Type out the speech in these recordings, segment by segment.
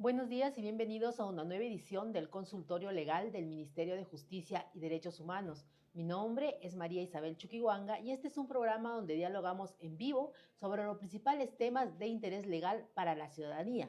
Buenos días y bienvenidos a una nueva edición del Consultorio Legal del Ministerio de Justicia y Derechos Humanos. Mi nombre es María Isabel Chuquihuanga y este es un programa donde dialogamos en vivo sobre los principales temas de interés legal para la ciudadanía.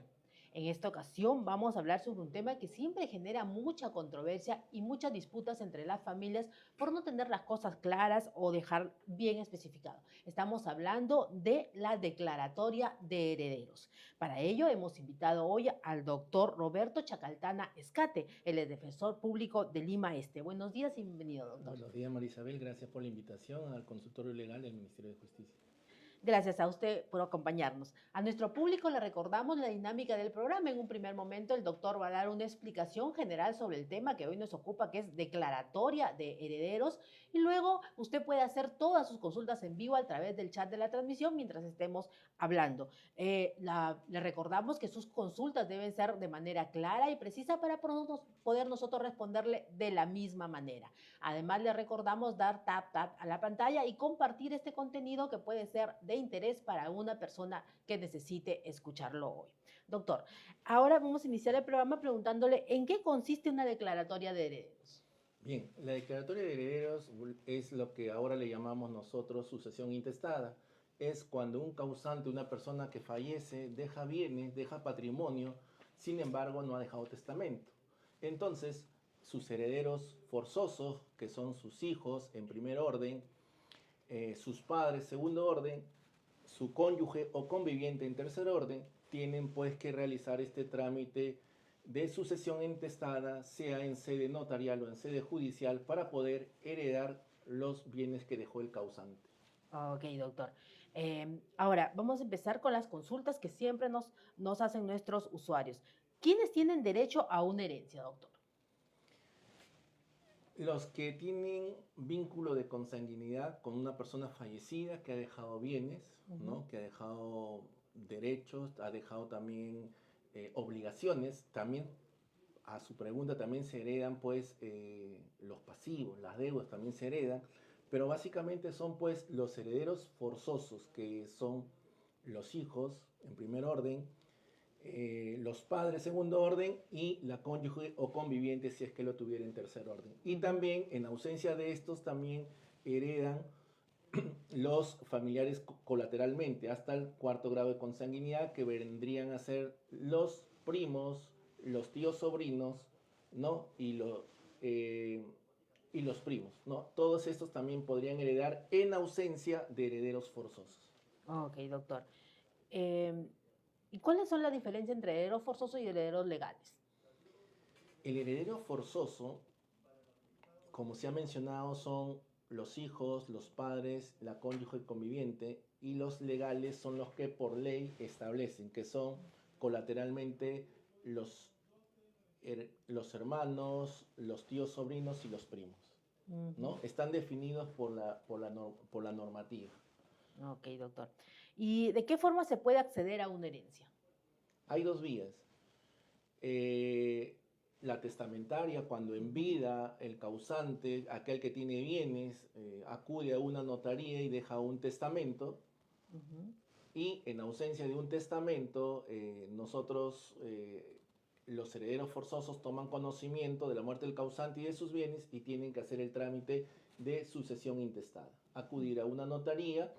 En esta ocasión vamos a hablar sobre un tema que siempre genera mucha controversia y muchas disputas entre las familias por no tener las cosas claras o dejar bien especificado. Estamos hablando de la declaratoria de herederos. Para ello hemos invitado hoy al doctor Roberto Chacaltana Escate, él es defensor público de Lima Este. Buenos días y bienvenido, doctor. Buenos días, María Isabel. Gracias por la invitación al consultorio legal del Ministerio de Justicia. Gracias a usted por acompañarnos. A nuestro público le recordamos la dinámica del programa. En un primer momento, el doctor va a dar una explicación general sobre el tema que hoy nos ocupa, que es declaratoria de herederos. Y luego usted puede hacer todas sus consultas en vivo a través del chat de la transmisión mientras estemos hablando. Le recordamos que sus consultas deben ser de manera clara y precisa para poder nosotros responderle de la misma manera. Además, le recordamos dar tap a la pantalla y compartir este contenido que puede ser de interés para una persona que necesite escucharlo hoy. Doctor, ahora vamos a iniciar el programa preguntándole en qué consiste una declaratoria de herederos. Bien, la declaratoria de herederos es lo que ahora le llamamos nosotros sucesión intestada. Es cuando un causante, una persona que fallece, deja bienes, deja patrimonio, sin embargo no ha dejado testamento. Entonces, sus herederos forzosos, que son sus hijos en primer orden, sus padres segundo orden, su cónyuge o conviviente en tercer orden, tienen pues que realizar este trámite de sucesión intestada, sea en sede notarial o en sede judicial, para poder heredar los bienes que dejó el causante. Ok, doctor. Ahora, vamos a empezar con las consultas que siempre nos hacen nuestros usuarios. ¿Quiénes tienen derecho a una herencia, doctor? Los que tienen vínculo de consanguinidad con una persona fallecida que ha dejado bienes, ¿no? Que ha dejado derechos, ha dejado también obligaciones, también a su pregunta también se heredan pues los pasivos, las deudas también se heredan, pero básicamente son pues los herederos forzosos, que son los hijos en primer orden, los padres segundo orden y la cónyuge o conviviente si es que lo tuviera en tercer orden. Y también en ausencia de estos también heredan los familiares colateralmente hasta el cuarto grado de consanguinidad, que vendrían a ser los primos, los tíos sobrinos, ¿no? Y los primos, ¿no? Todos estos también podrían heredar en ausencia de herederos forzosos. Ok, doctor. Eh, ¿Y cuáles son las diferencias entre herederos forzosos y herederos legales? El heredero forzoso, como se ha mencionado, son los hijos, los padres, la cónyuge conviviente, y los legales son los que por ley establecen, que son colateralmente los hermanos, los tíos sobrinos y los primos. ¿No? Están definidos por la normativa. Ok, doctor. ¿Y de qué forma se puede acceder a una herencia? Hay dos vías. La testamentaria, cuando en vida el causante, aquel que tiene bienes, acude a una notaría y deja un testamento, y en ausencia de un testamento, nosotros, los herederos forzosos, toman conocimiento de la muerte del causante y de sus bienes y tienen que hacer el trámite de sucesión intestada. Acudir a una notaría,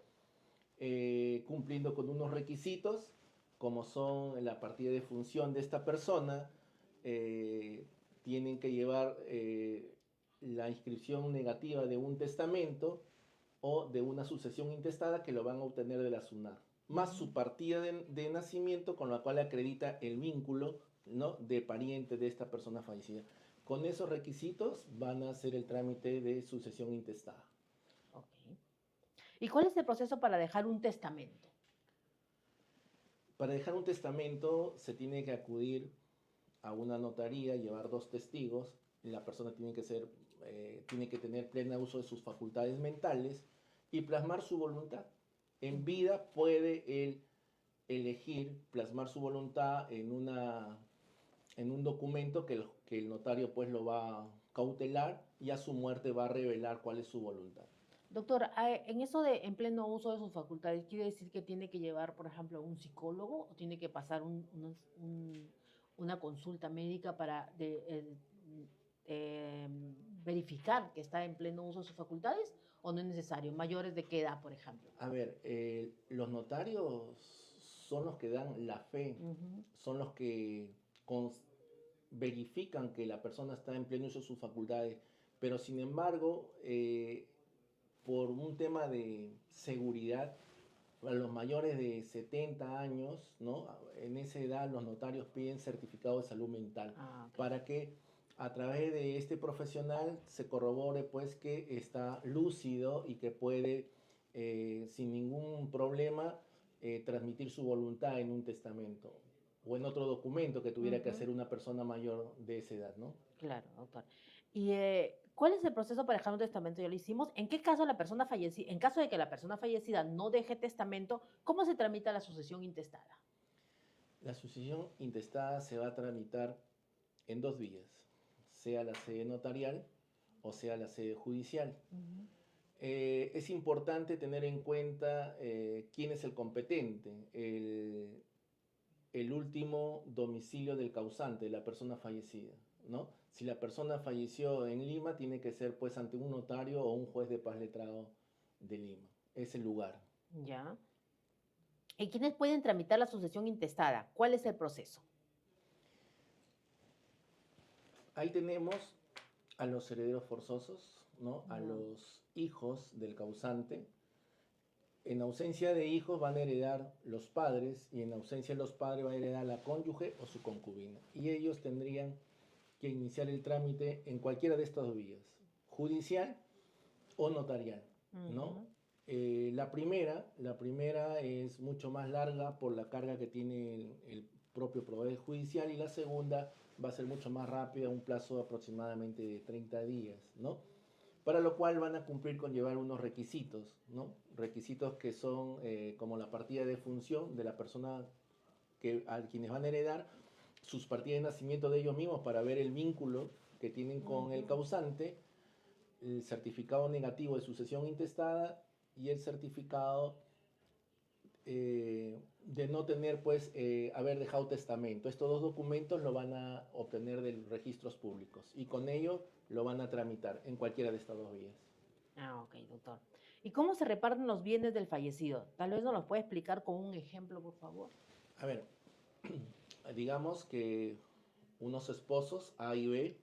cumpliendo con unos requisitos, como son la partida de función de esta persona, tienen que llevar la inscripción negativa de un testamento o de una sucesión intestada, que lo van a obtener de la SUNAT, más su partida de nacimiento, con la cual acredita el vínculo, ¿no?, de pariente de esta persona fallecida. Con esos requisitos van a hacer el trámite de sucesión intestada. Ok. ¿Y cuál es el proceso para dejar un testamento? Para dejar un testamento se tiene que acudir a una notaría, llevar dos testigos, la persona tiene que tener pleno uso de sus facultades mentales y plasmar su voluntad. En vida puede él elegir plasmar su voluntad en un documento que el notario pues lo va a cautelar, y a su muerte va a revelar cuál es su voluntad. Doctor, en eso de en pleno uso de sus facultades, ¿quiere decir que tiene que llevar, por ejemplo, un psicólogo o tiene que pasar una consulta médica para eh, verificar que está en pleno uso de sus facultades o no es necesario? ¿Mayores de qué edad, por ejemplo? A ver, los notarios son los que dan la fe, Ujú, son los que cons- verifican que la persona está en pleno uso de sus facultades, pero sin embargo, por un tema de seguridad, para los mayores de 70 años, ¿no? En esa edad los notarios piden certificado de salud mental ah, ok. para que a través de este profesional se corrobore pues que está lúcido y que puede sin ningún problema transmitir su voluntad en un testamento o en otro documento que tuviera que Ujú, hacer una persona mayor de esa edad, ¿no? claro, doctor. ¿Y cuál es el proceso para dejar un testamento? Ya lo hicimos. ¿En qué caso la persona fallecida, en caso de que la persona fallecida no deje testamento, cómo se tramita la sucesión intestada? La sucesión intestada se va a tramitar en dos vías, sea la sede notarial o sea la sede judicial. Ujú, Es importante tener en cuenta quién es el competente, el último domicilio del causante, de la persona fallecida, ¿no? Si la persona falleció en Lima, tiene que ser pues ante un notario o un juez de paz letrado de Lima. Es el lugar. ya. ¿Y quiénes pueden tramitar la sucesión intestada? ¿Cuál es el proceso? Ahí tenemos a los herederos forzosos, ¿no? A Ya. los hijos del causante. En ausencia de hijos van a heredar los padres y en ausencia de los padres va a heredar la cónyuge o su concubina. Y ellos tendrían que iniciar el trámite en cualquiera de estas dos vías, judicial o notarial, ¿no? Ujú, La primera es mucho más larga por la carga que tiene el propio Poder Judicial y la segunda va a ser mucho más rápida, un plazo aproximadamente de 30 días, ¿no? Para lo cual van a cumplir con llevar unos requisitos, ¿no? Requisitos que son como la partida de función de la persona a quienes van a heredar, sus partidas de nacimiento de ellos mismos para ver el vínculo que tienen con el ujú. causante, el certificado negativo de sucesión intestada y el certificado de no tener, pues, haber dejado testamento. Estos dos documentos lo van a obtener de los registros públicos y con ello lo van a tramitar en cualquiera de estas dos vías. Ah, ok, doctor. ¿Y cómo se reparten los bienes del fallecido? Tal vez nos los puede explicar con un ejemplo, por favor. A ver, digamos que unos esposos, A y B,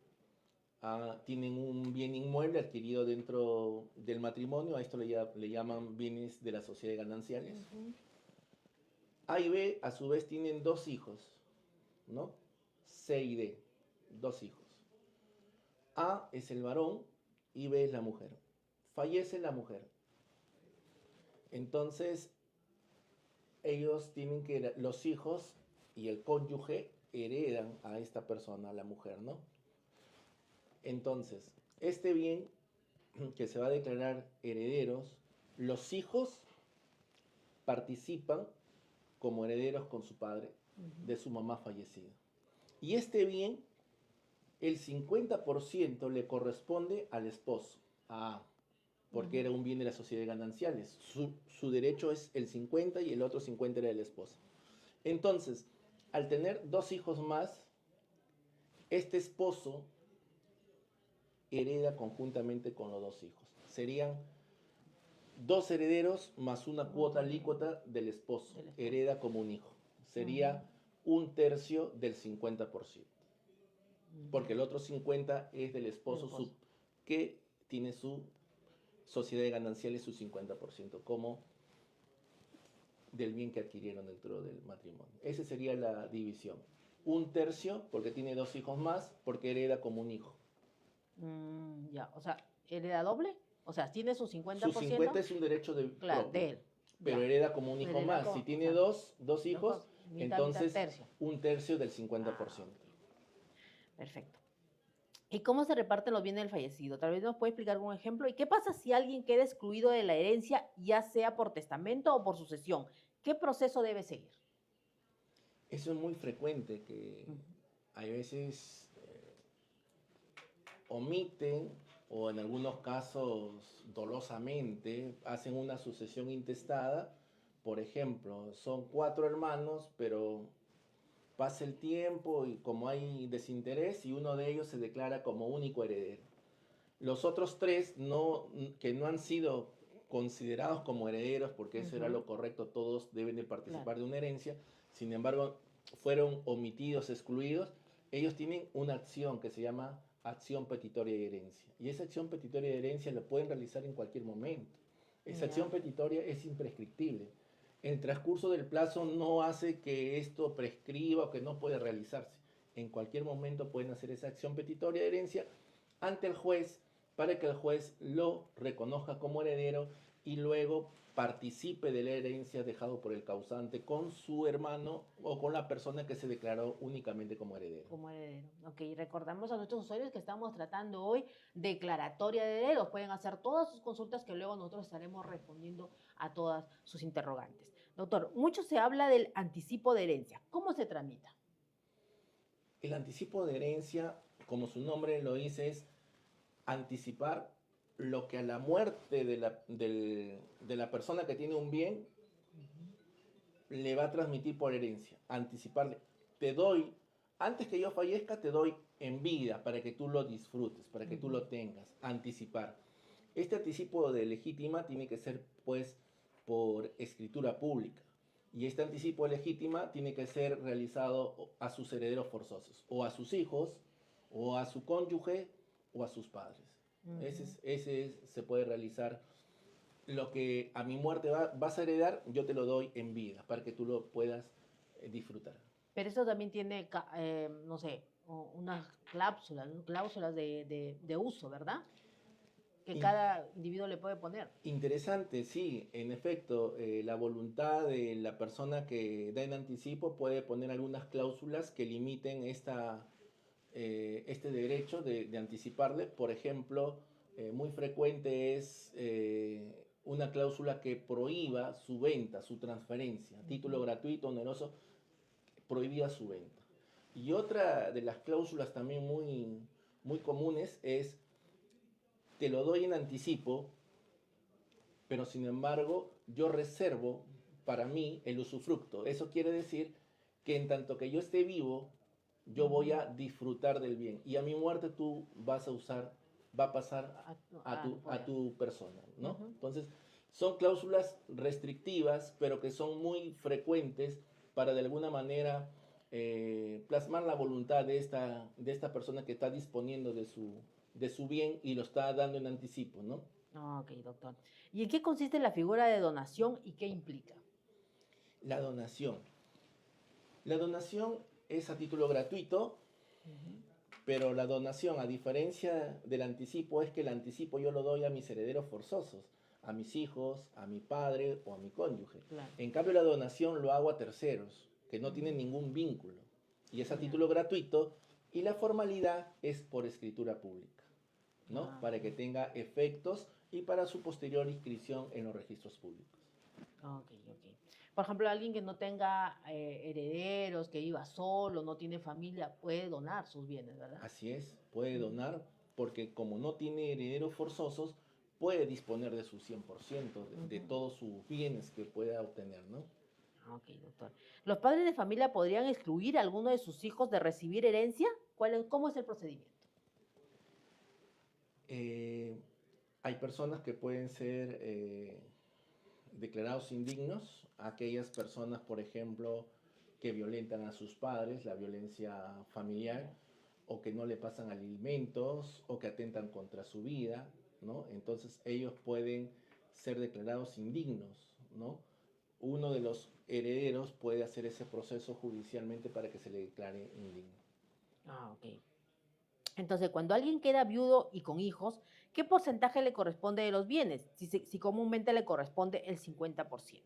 tienen un bien inmueble adquirido dentro del matrimonio, a esto le llaman bienes de la sociedad de gananciales. Ujú, A y B, a su vez, tienen dos hijos, ¿no? C y D, dos hijos. A es el varón y B es la mujer. Fallece la mujer. Entonces, ellos tienen que, los hijos y el cónyuge heredan a esta persona, a la mujer, ¿no? Entonces, este bien que se va a declarar herederos, los hijos participan como herederos con su padre ujú, de su mamá fallecida. Y este bien, el 50% le corresponde al esposo, porque era ujú. un bien de la sociedad de gananciales. Su derecho es el 50 y el otro 50 era del esposo. Entonces, al tener dos hijos más, este esposo hereda conjuntamente con los dos hijos. Serían dos herederos más una Un cuota cónyuge alícuota del esposo. del esposo. Hereda como un hijo. Ujú, Sería un tercio del 50%. ujú. Porque el otro 50% es del Del esposo esposo. que tiene su sociedad de gananciales su 50%, como del bien que adquirieron dentro del matrimonio. Esa sería la división. Un tercio porque tiene dos hijos más, porque hereda como un hijo. Ya, o sea, ¿hereda doble? O sea, tiene su Su 50 50%, es un derecho claro, propio, de él. pero Ya. hereda como un hijo Hereda más. Si como, o tiene sea, dos dos hijos, mitad, mitad, entonces tercio. un tercio del Ah, 50%. ok. Perfecto. ¿Y cómo se reparten los bienes del fallecido? Tal vez nos puede explicar un ejemplo. ¿Y qué pasa si alguien queda excluido de la herencia, ya sea por testamento o por sucesión? ¿Qué proceso debe seguir? Eso es muy frecuente, que Ujú, hay veces omiten o en algunos casos dolosamente hacen una sucesión intestada. Por ejemplo, son cuatro hermanos, pero pasa el tiempo y como hay desinterés y uno de ellos se declara como único heredero. Los otros tres que no han sido considerados como herederos, porque eso era lo correcto, todos deben de participar de una herencia, sin embargo, fueron omitidos, excluidos, ellos tienen una acción que se llama acción petitoria de herencia. Y esa acción petitoria de herencia la pueden realizar en cualquier momento. Esa acción petitoria es imprescriptible. El transcurso del plazo no hace que esto prescriba o que no pueda realizarse. En cualquier momento pueden hacer esa acción petitoria de herencia ante el juez para que el juez lo reconozca como heredero y luego participe de la herencia dejado por el causante con su hermano o con la persona que se declaró únicamente como heredero. Como heredero. Ok, recordamos a nuestros usuarios que estamos tratando hoy declaratoria de herederos. Pueden hacer todas sus consultas que luego nosotros estaremos respondiendo a todas sus interrogantes. Doctor, mucho se habla del anticipo de herencia. ¿Cómo se tramita? El anticipo de herencia, como su nombre lo dice, es anticipar lo que a la muerte de la persona que tiene un bien le va a transmitir por herencia. Anticiparle, te doy, antes que yo fallezca, te doy en vida para que tú lo disfrutes, para que tú lo tengas. Anticipar. Este anticipo de legítima tiene que ser, pues, por escritura pública. Y este anticipo de legítima tiene que ser realizado a sus herederos forzosos, o a sus hijos, o a su cónyuge, o a sus padres. Se puede realizar. Lo que a mi muerte vas a heredar, yo te lo doy en vida, para que tú lo puedas disfrutar. Pero eso también tiene, no sé, unas cláusulas de uso, ¿verdad? Que cada individuo le puede poner. Interesante, sí, en efecto, la voluntad de la persona que da en anticipo puede poner algunas cláusulas que limiten este derecho de anticiparle. Por ejemplo, muy frecuente es una cláusula que prohíba su venta, su transferencia, título gratuito, oneroso, prohibida su venta. Y otra de las cláusulas también muy comunes es, te lo doy en anticipo, pero sin embargo yo reservo para mí el usufructo. Eso quiere decir que en tanto que yo esté vivo, yo voy a disfrutar del bien. Y a mi muerte tú va a pasar a tu persona, ¿no? Entonces, son cláusulas restrictivas, pero que son muy frecuentes para de alguna manera plasmar la voluntad de esta persona que está disponiendo de su bien y lo está dando en anticipo, ¿no? Ok, doctor. ¿Y en qué consiste la figura de donación y qué implica? La donación. La donación es a título gratuito, pero la donación, a diferencia del anticipo, es que el anticipo yo lo doy a mis herederos forzosos, a mis hijos, a mi padre o a mi cónyuge. Claro. En cambio, la donación lo hago a terceros, que no tienen ningún vínculo, y es a título gratuito, y la formalidad es por escritura pública, ¿no? Para que tenga efectos y para su posterior inscripción en los registros públicos. Ok. Por ejemplo, alguien que no tenga herederos, que viva solo, no tiene familia, puede donar sus bienes, ¿verdad? Así es, puede donar porque como no tiene herederos forzosos, puede disponer de su 100%, de todos sus bienes que pueda obtener, ¿no? Ok, doctor. ¿Los padres de familia podrían excluir a alguno de sus hijos de recibir herencia? ¿Cómo es el procedimiento? Hay personas que pueden ser declarados indignos, aquellas personas, por ejemplo, que violentan a sus padres, la violencia familiar, o que no le pasan alimentos, o que atentan contra su vida, ¿no? Entonces ellos pueden ser declarados indignos, ¿no? Uno de los herederos puede hacer ese proceso judicialmente para que se le declare indigno. Ok. Entonces, cuando alguien queda viudo y con hijos, ¿qué porcentaje le corresponde de los bienes? Si comúnmente le corresponde el 50%.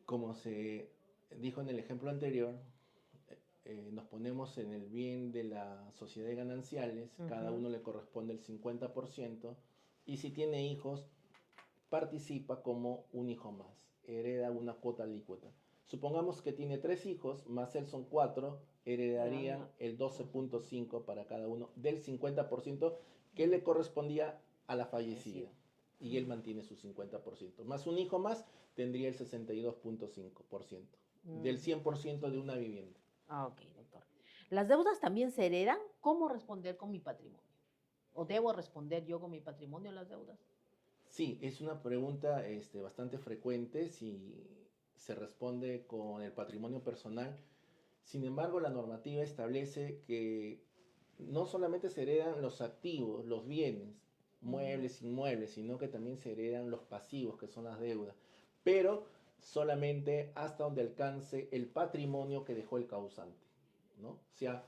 Como se dijo en el ejemplo anterior, nos ponemos en el bien de la sociedad de gananciales, cada uno le corresponde el 50%, y si tiene hijos, participa como un hijo más, hereda una cuota alícuota. Supongamos que tiene 3 hijos, más él son 4, heredarían el 12.5 para cada uno del 50% que le correspondía a la fallecida. y él mantiene su 50%. Más un hijo más tendría el 62.5% del 100% de una vivienda. Ah, ok, doctor. ¿Las deudas también se heredan? ¿Cómo responder con mi patrimonio? ¿O debo responder yo con mi patrimonio a las deudas? Sí, es una pregunta bastante frecuente si se responde con el patrimonio personal. Sin embargo, la normativa establece que no solamente se heredan los activos, los bienes, muebles, inmuebles, sino que también se heredan los pasivos, que son las deudas, pero solamente hasta donde alcance el patrimonio que dejó el causante, ¿no? O sea,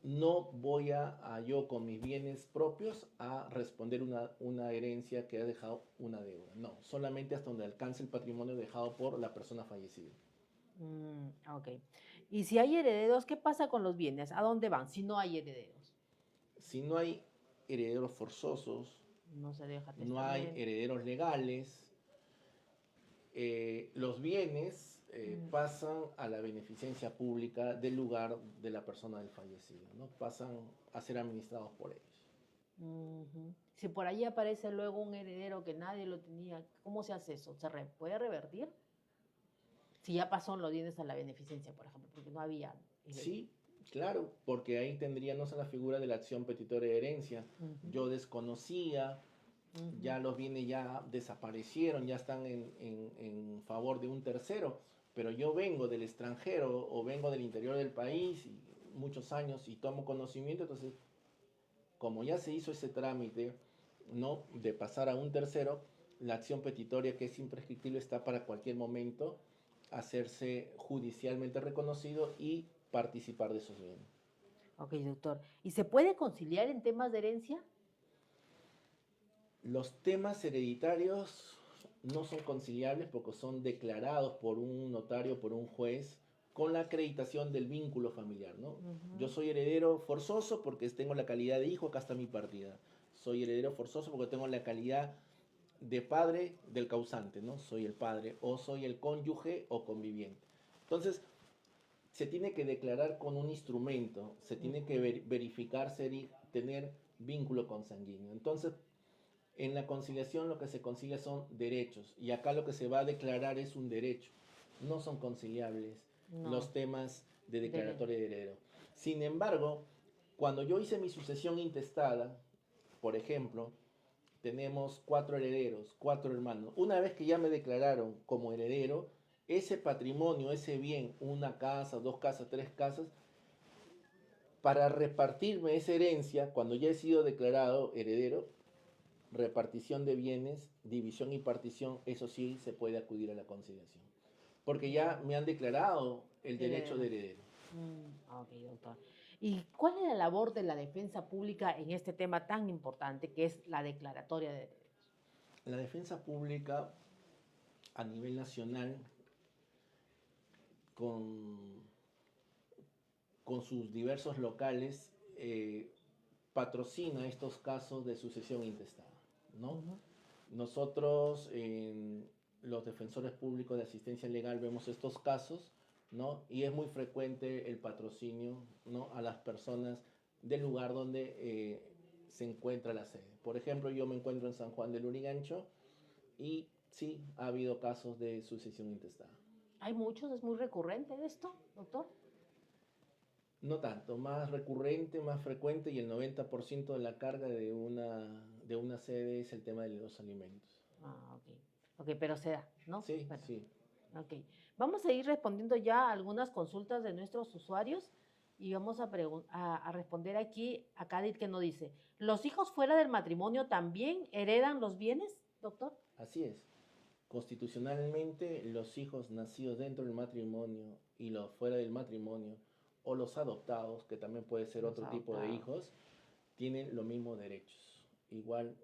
no voy a yo con mis bienes propios a responder una herencia que ha dejado una deuda. No, solamente hasta donde alcance el patrimonio dejado por la persona fallecida. Ok. Y si hay herederos, ¿qué pasa con los bienes? ¿A dónde van si no hay herederos? Si no hay herederos forzosos, No se deja no hay testamento. herederos legales, los bienes pasan a la beneficencia pública del lugar de la persona del fallecido, ¿no? Pasan a ser administrados por ellos. Ujú. Si por ahí aparece luego un heredero que nadie lo tenía, ¿cómo se hace eso? ¿Puede revertir? Si ya pasó los bienes a la beneficencia, por ejemplo, porque no había heredero. Sí, claro, porque ahí tendríamos a la figura de la acción petitoria de herencia. Ujú, Yo desconocía, ujú. ya los bienes ya desaparecieron, ya están en favor de un tercero, pero yo vengo del extranjero o vengo del interior del país y muchos años y tomo conocimiento, entonces como ya se hizo ese trámite, ¿no? De pasar a un tercero, la acción petitoria que es imprescriptible está para cualquier momento hacerse judicialmente reconocido y participar de esos bienes. Ok, doctor. ¿Y se puede conciliar en temas de herencia? Los temas hereditarios no son conciliables porque son declarados por un notario, por un juez, con la acreditación del vínculo familiar, ¿no? Yo Ujú. soy heredero forzoso porque tengo la calidad de hijo, acá está mi partida. Soy heredero forzoso porque tengo la calidad de padre del causante, ¿no? Soy el padre o soy el cónyuge o conviviente. Entonces, se tiene que declarar con un instrumento, se tiene que verificar tener vínculo consanguíneo. Entonces, en la conciliación lo que se concilia son derechos y acá lo que se va a declarar es un derecho. No son conciliables No, los temas de de declaratoria de heredero. Sin embargo, cuando yo hice mi sucesión intestada, por ejemplo, tenemos 4 herederos, 4 hermanos. Una vez que ya me declararon como heredero, ese patrimonio, ese bien, una casa, 2 casas, 3 casas, para repartirme esa herencia, cuando ya he sido declarado heredero, repartición de bienes, división y partición, eso sí se puede acudir a la conciliación. Porque ya me han declarado el derecho heredero. de heredero. Ok, doctor. ¿Y cuál es la labor de la defensa pública en este tema tan importante que es la declaratoria de herederos? La defensa pública a nivel nacional, con, con sus diversos locales, patrocina estos casos de sucesión intestada, ¿no? Ujú. Nosotros, los defensores públicos de asistencia legal, vemos estos casos, ¿no? Y es muy frecuente el patrocinio, ¿no? A las personas del lugar donde se encuentra la sede. Por ejemplo, yo me encuentro en San Juan del Lurigancho y sí, ha habido casos de sucesión intestada. Hay muchos, es muy recurrente esto, doctor. No tanto, más recurrente, más frecuente y el 90% de la carga de una sede es el tema de los alimentos. Ok. Ok, pero se da, ¿no? Sí, Bueno, sí. ok. Vamos a ir respondiendo ya a algunas consultas de nuestros usuarios y vamos a responder aquí a Cádiz que nos dice, ¿los hijos fuera del matrimonio también heredan los bienes, doctor? Así es. Constitucionalmente, los hijos nacidos dentro del matrimonio y los fuera del matrimonio, o los adoptados, que también puede ser Los otro tipo de adoptados. hijos, tienen los mismos derechos, igual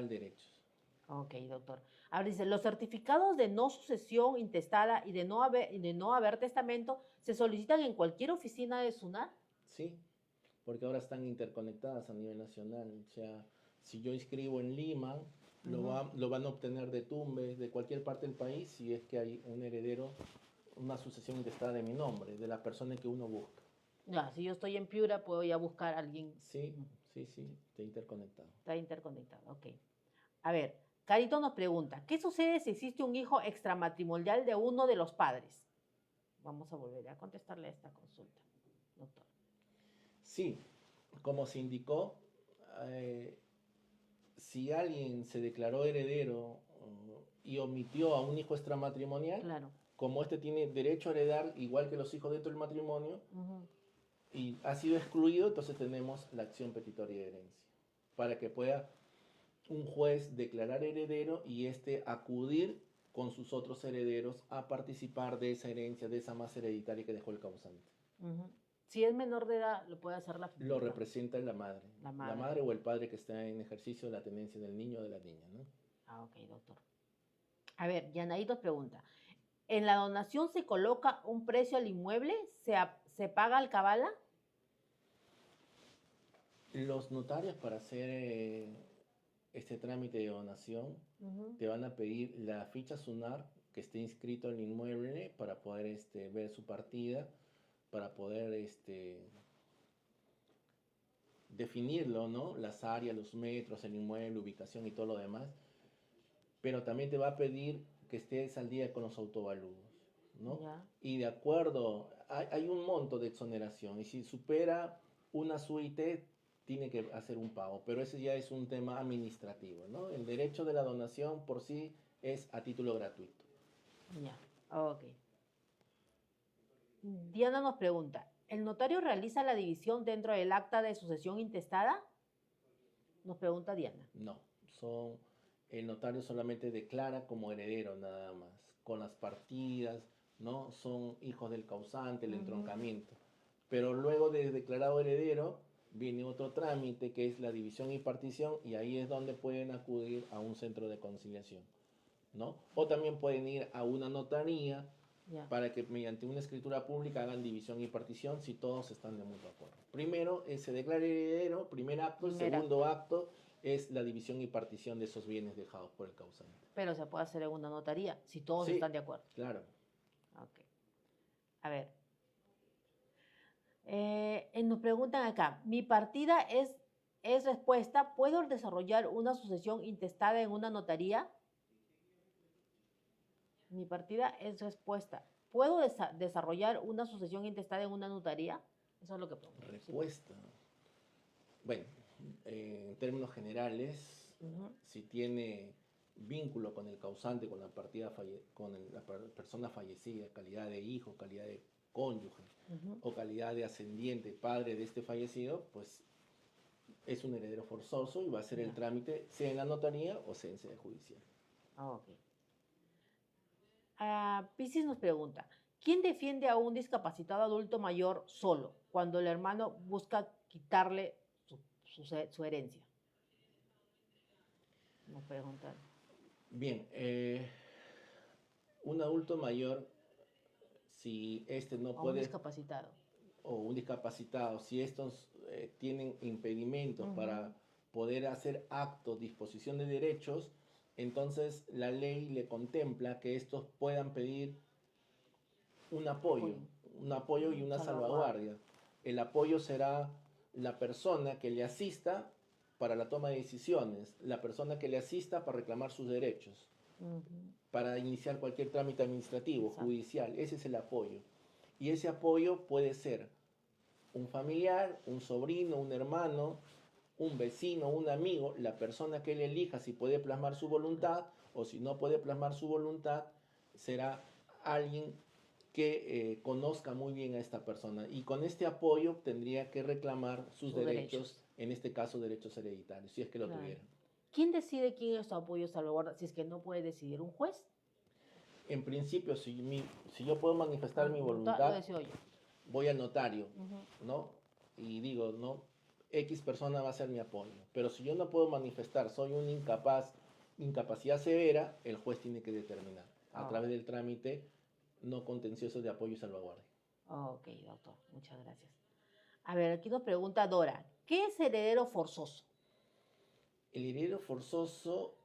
derechos. Ok, doctor. Ahora dice, los certificados de no sucesión intestada y de no haber testamento se solicitan en cualquier oficina de SUNAT. Sí, porque ahora están interconectadas a nivel nacional. O sea, si yo inscribo en Lima, Ujú. lo van a obtener de Tumbes, de cualquier parte del país, si es que hay un heredero, una sucesión intestada de mi nombre, de la persona que uno busca. Ya, si yo estoy en Piura, puedo ya buscar a alguien. Sí, sí, sí, está interconectado. Está interconectado, ok. A ver, Carito nos pregunta, ¿qué sucede si existe un hijo extramatrimonial de uno de los padres? Vamos a volver a contestarle a esta consulta, doctor. Sí, como se indicó, eh, si alguien se declaró heredero y omitió a un hijo extramatrimonial, Claro. como este tiene derecho a heredar igual que los hijos dentro del matrimonio Ujú. y ha sido excluido, entonces tenemos la acción petitoria de herencia, para que pueda un juez declarar heredero y este acudir con sus otros herederos a participar de esa herencia, de esa masa hereditaria que dejó el causante. Ujú. Si es menor de edad, lo puede hacer la Lo familia. representa la madre. La La madre. madre o el padre que está en ejercicio de la tenencia del niño o de la niña, ¿no? Ah, ok, doctor. A ver, Yanaí nos pregunta, ¿en la donación se coloca un precio al inmueble? ¿Se paga al cabala? Los notarios para hacer este trámite de donación Ujú. te van a pedir la ficha SUNAR que esté inscrito en el inmueble para poder ver su partida, para poder definirlo, ¿no? Las áreas, los metros, el inmueble, ubicación y todo lo demás. Pero también te va a pedir que estés al día con los autovalúos, ¿no? Ya. Y de acuerdo, hay un monto de exoneración y si supera una suite tiene que hacer un pago, pero ese ya es un tema administrativo, ¿no? El derecho de la donación por sí es a título gratuito. Ya, ok. Diana nos pregunta, ¿el notario realiza la división dentro del acta de sucesión intestada? Nos pregunta Diana. No, son, el notario solamente declara como heredero nada más, con las partidas, ¿no? Son hijos del causante, el Ujú. entroncamiento. Pero luego de declarado heredero, viene otro trámite que es la división y partición, y ahí es donde pueden acudir a un centro de conciliación, ¿no? O también pueden ir a una notaría Ya. para que mediante una escritura pública hagan división y partición si todos están de mutuo acuerdo. Primero se declara heredero, primer acto, el Primer segundo acto. acto es la división y partición de esos bienes dejados por el causante. Pero se puede hacer en una notaría, si todos Sí, están de acuerdo. claro. Ok. A ver. Nos preguntan acá, mi partida es respuesta, ¿puedo desarrollar una sucesión intestada en una notaría? Mi partida es respuesta. ¿Puedo desarrollar una sucesión intestada en una notaría? Eso es lo que pregunto. Sí, pues. Respuesta. Bueno, en términos generales, Ujú, si tiene vínculo con el causante, con la persona fallecida, calidad de hijo, calidad de cónyuge ujú. o calidad de ascendiente, padre de este fallecido, pues es un heredero forzoso y va a hacer el Ya. trámite sea en la notaría o sea en sede judicial. Ah, ok. Piscis nos pregunta, ¿quién defiende a un discapacitado adulto mayor solo cuando el hermano busca quitarle su herencia? Nos preguntan. Bien, un adulto mayor, si este no A un puede, discapacitado. o un discapacitado, si estos tienen impedimentos Ujú. para poder hacer actos, disposición de derechos, entonces la ley le contempla que estos puedan pedir un apoyo, Apoyo. un apoyo y una Salvaguardia. salvaguardia. El apoyo será la persona que le asista para la toma de decisiones, la persona que le asista para reclamar sus derechos, Ujú. para iniciar cualquier trámite administrativo, Exacto. judicial. Ese es el apoyo. Y ese apoyo puede ser un familiar, un sobrino, un hermano, un vecino, un amigo, la persona que él elija si puede plasmar su voluntad o si no puede plasmar su voluntad, será alguien que conozca muy bien a esta persona y con este apoyo tendría que reclamar sus Sus derechos. derechos, en este caso derechos hereditarios, si es que lo Claro. tuvieran. ¿Quién decide quién es su apoyo salvaguarda si es que no puede decidir un juez? En principio, si yo puedo manifestar mi Lo voluntad, decido yo. voy al notario, Ujú. ¿no? Y digo, ¿no? X persona va a ser mi apoyo. Pero si yo no puedo manifestar, soy un incapaz, incapacidad severa, el juez tiene que determinar a Oh, través del trámite no contencioso de apoyo y salvaguardia. ok, doctor, muchas gracias. A ver, aquí nos pregunta Dora, ¿qué es heredero forzoso? El heredero forzoso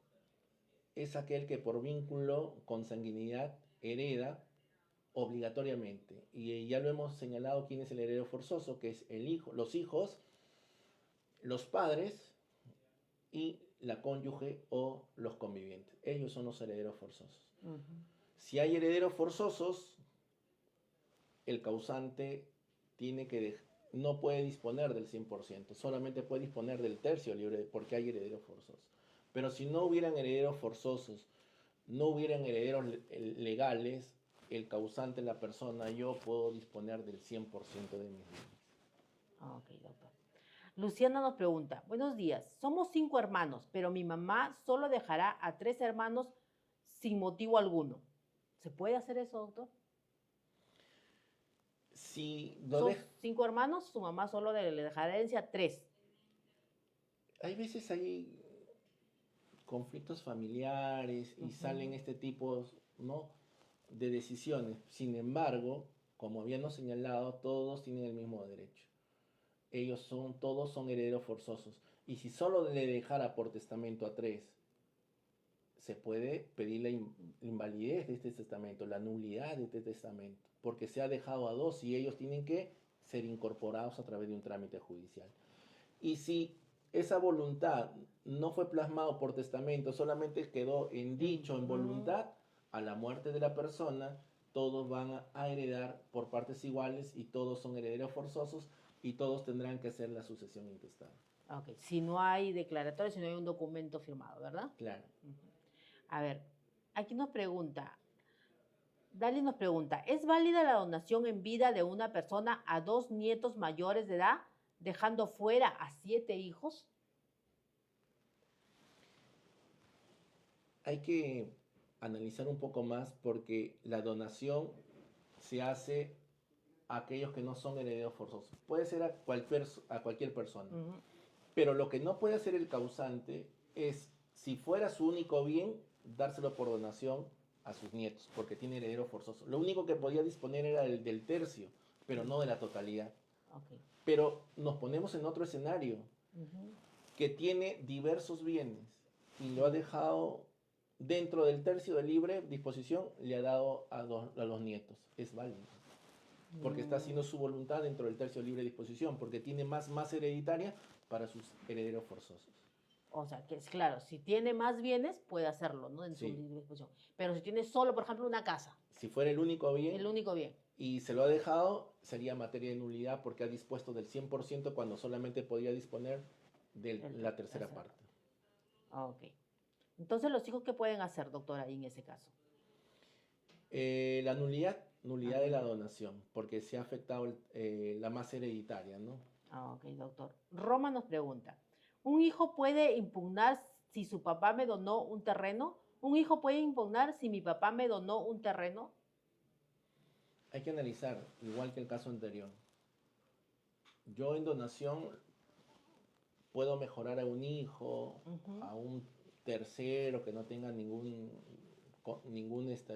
es aquel que por vínculo, consanguinidad, hereda obligatoriamente. Y ya lo hemos señalado quién es el heredero forzoso, que es el hijo, los hijos, los padres y la cónyuge o los convivientes. Ellos son los herederos forzosos. Ujú. Si hay herederos forzosos, el causante tiene que no puede disponer del 100%, solamente puede disponer del tercio libre porque hay herederos forzosos. Pero si no hubieran herederos forzosos, no hubieran herederos legales, el causante, la persona, yo puedo disponer del 100% de mis bienes. Ok, doctor. Luciana nos pregunta, buenos días, somos 5 hermanos, pero mi mamá solo dejará a 3 hermanos sin motivo alguno. ¿Se puede hacer eso, doctor? Si Son 5 hermanos, su mamá solo le dejará herencia a 3. hay veces hay conflictos familiares y salen este tipo, ¿no?, de decisiones. Sin embargo, como habíamos señalado, todos tienen el mismo derecho. Todos son herederos forzosos. Y si solo le dejara por testamento a 3, se puede pedir la invalidez de este testamento, la nulidad de este testamento, porque se ha dejado a 2 y ellos tienen que ser incorporados a través de un trámite judicial. Y si esa voluntad no fue plasmado por testamento, solamente quedó en dicho, en voluntad, a la muerte de la persona, todos van a heredar por partes iguales y todos son herederos forzosos y todos tendrán que hacer la sucesión intestada. Ok, si no hay declaratorio, si no hay un documento firmado, ¿verdad? Claro. A ver, aquí nos pregunta, Dali nos pregunta, ¿es válida la donación en vida de una persona a 2 nietos mayores de edad, dejando fuera a 7 hijos? Hay que analizar un poco más porque la donación se hace a aquellos que no son herederos forzosos. Puede ser a cualquier persona. Pero lo que no puede hacer el causante es, si fuera su único bien, dárselo por donación a sus nietos, porque tiene heredero forzoso. Lo único que podía disponer era del tercio, pero no de la totalidad. Okay. Pero nos ponemos en otro escenario, que tiene diversos bienes y lo ha dejado dentro del tercio de libre disposición, le ha dado a los nietos. Es válido. Porque está haciendo su voluntad dentro del tercio de libre disposición, porque tiene más hereditaria para sus herederos forzosos. O sea, que es claro, si tiene más bienes, puede hacerlo, ¿no? En su libre disposición. Pero si tiene solo, por ejemplo, una casa. Si fuera el único bien. El único bien. Y se lo ha dejado, sería materia de nulidad porque ha dispuesto del 100% cuando solamente podía disponer de la tercera parte. Ok. Entonces, ¿los hijos qué pueden hacer, doctora, ahí en ese caso? La nulidad de la donación, porque se ha afectado la masa hereditaria, ¿no? Ok, doctor. Roma nos pregunta, ¿un hijo puede impugnar si su papá me donó un terreno? ¿Un hijo puede impugnar si mi papá me donó un terreno? Hay que analizar, igual que el caso anterior. Yo en donación puedo mejorar a un hijo, a un tercero que no tenga ningún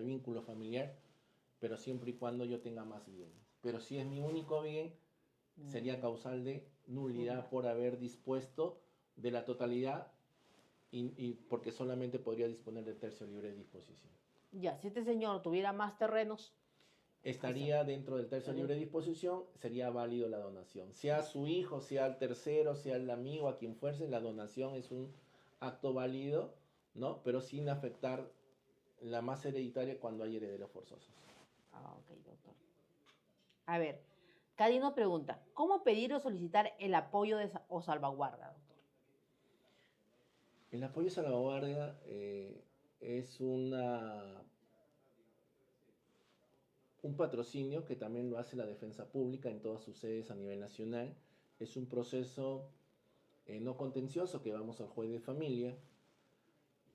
vínculo familiar, pero siempre y cuando yo tenga más bienes. Pero si es mi único bien, sería causal de nulidad por haber dispuesto de la totalidad y porque solamente podría disponer del tercio libre de disposición. Ya, si este señor tuviera más terrenos, estaría dentro del tercio libre de disposición, sería válido la donación. Sea su hijo, sea el tercero, sea el amigo, a quien fuese, la donación es un acto válido, ¿no? Pero sin afectar la masa hereditaria cuando hay herederos forzosos. Ok, doctor. A ver, Cadi nos pregunta, ¿cómo pedir o solicitar el apoyo o salvaguarda, doctor? El apoyo salvaguardia es un patrocinio que también lo hace la Defensa Pública en todas sus sedes a nivel nacional. Es un proceso no contencioso que vamos al juez de familia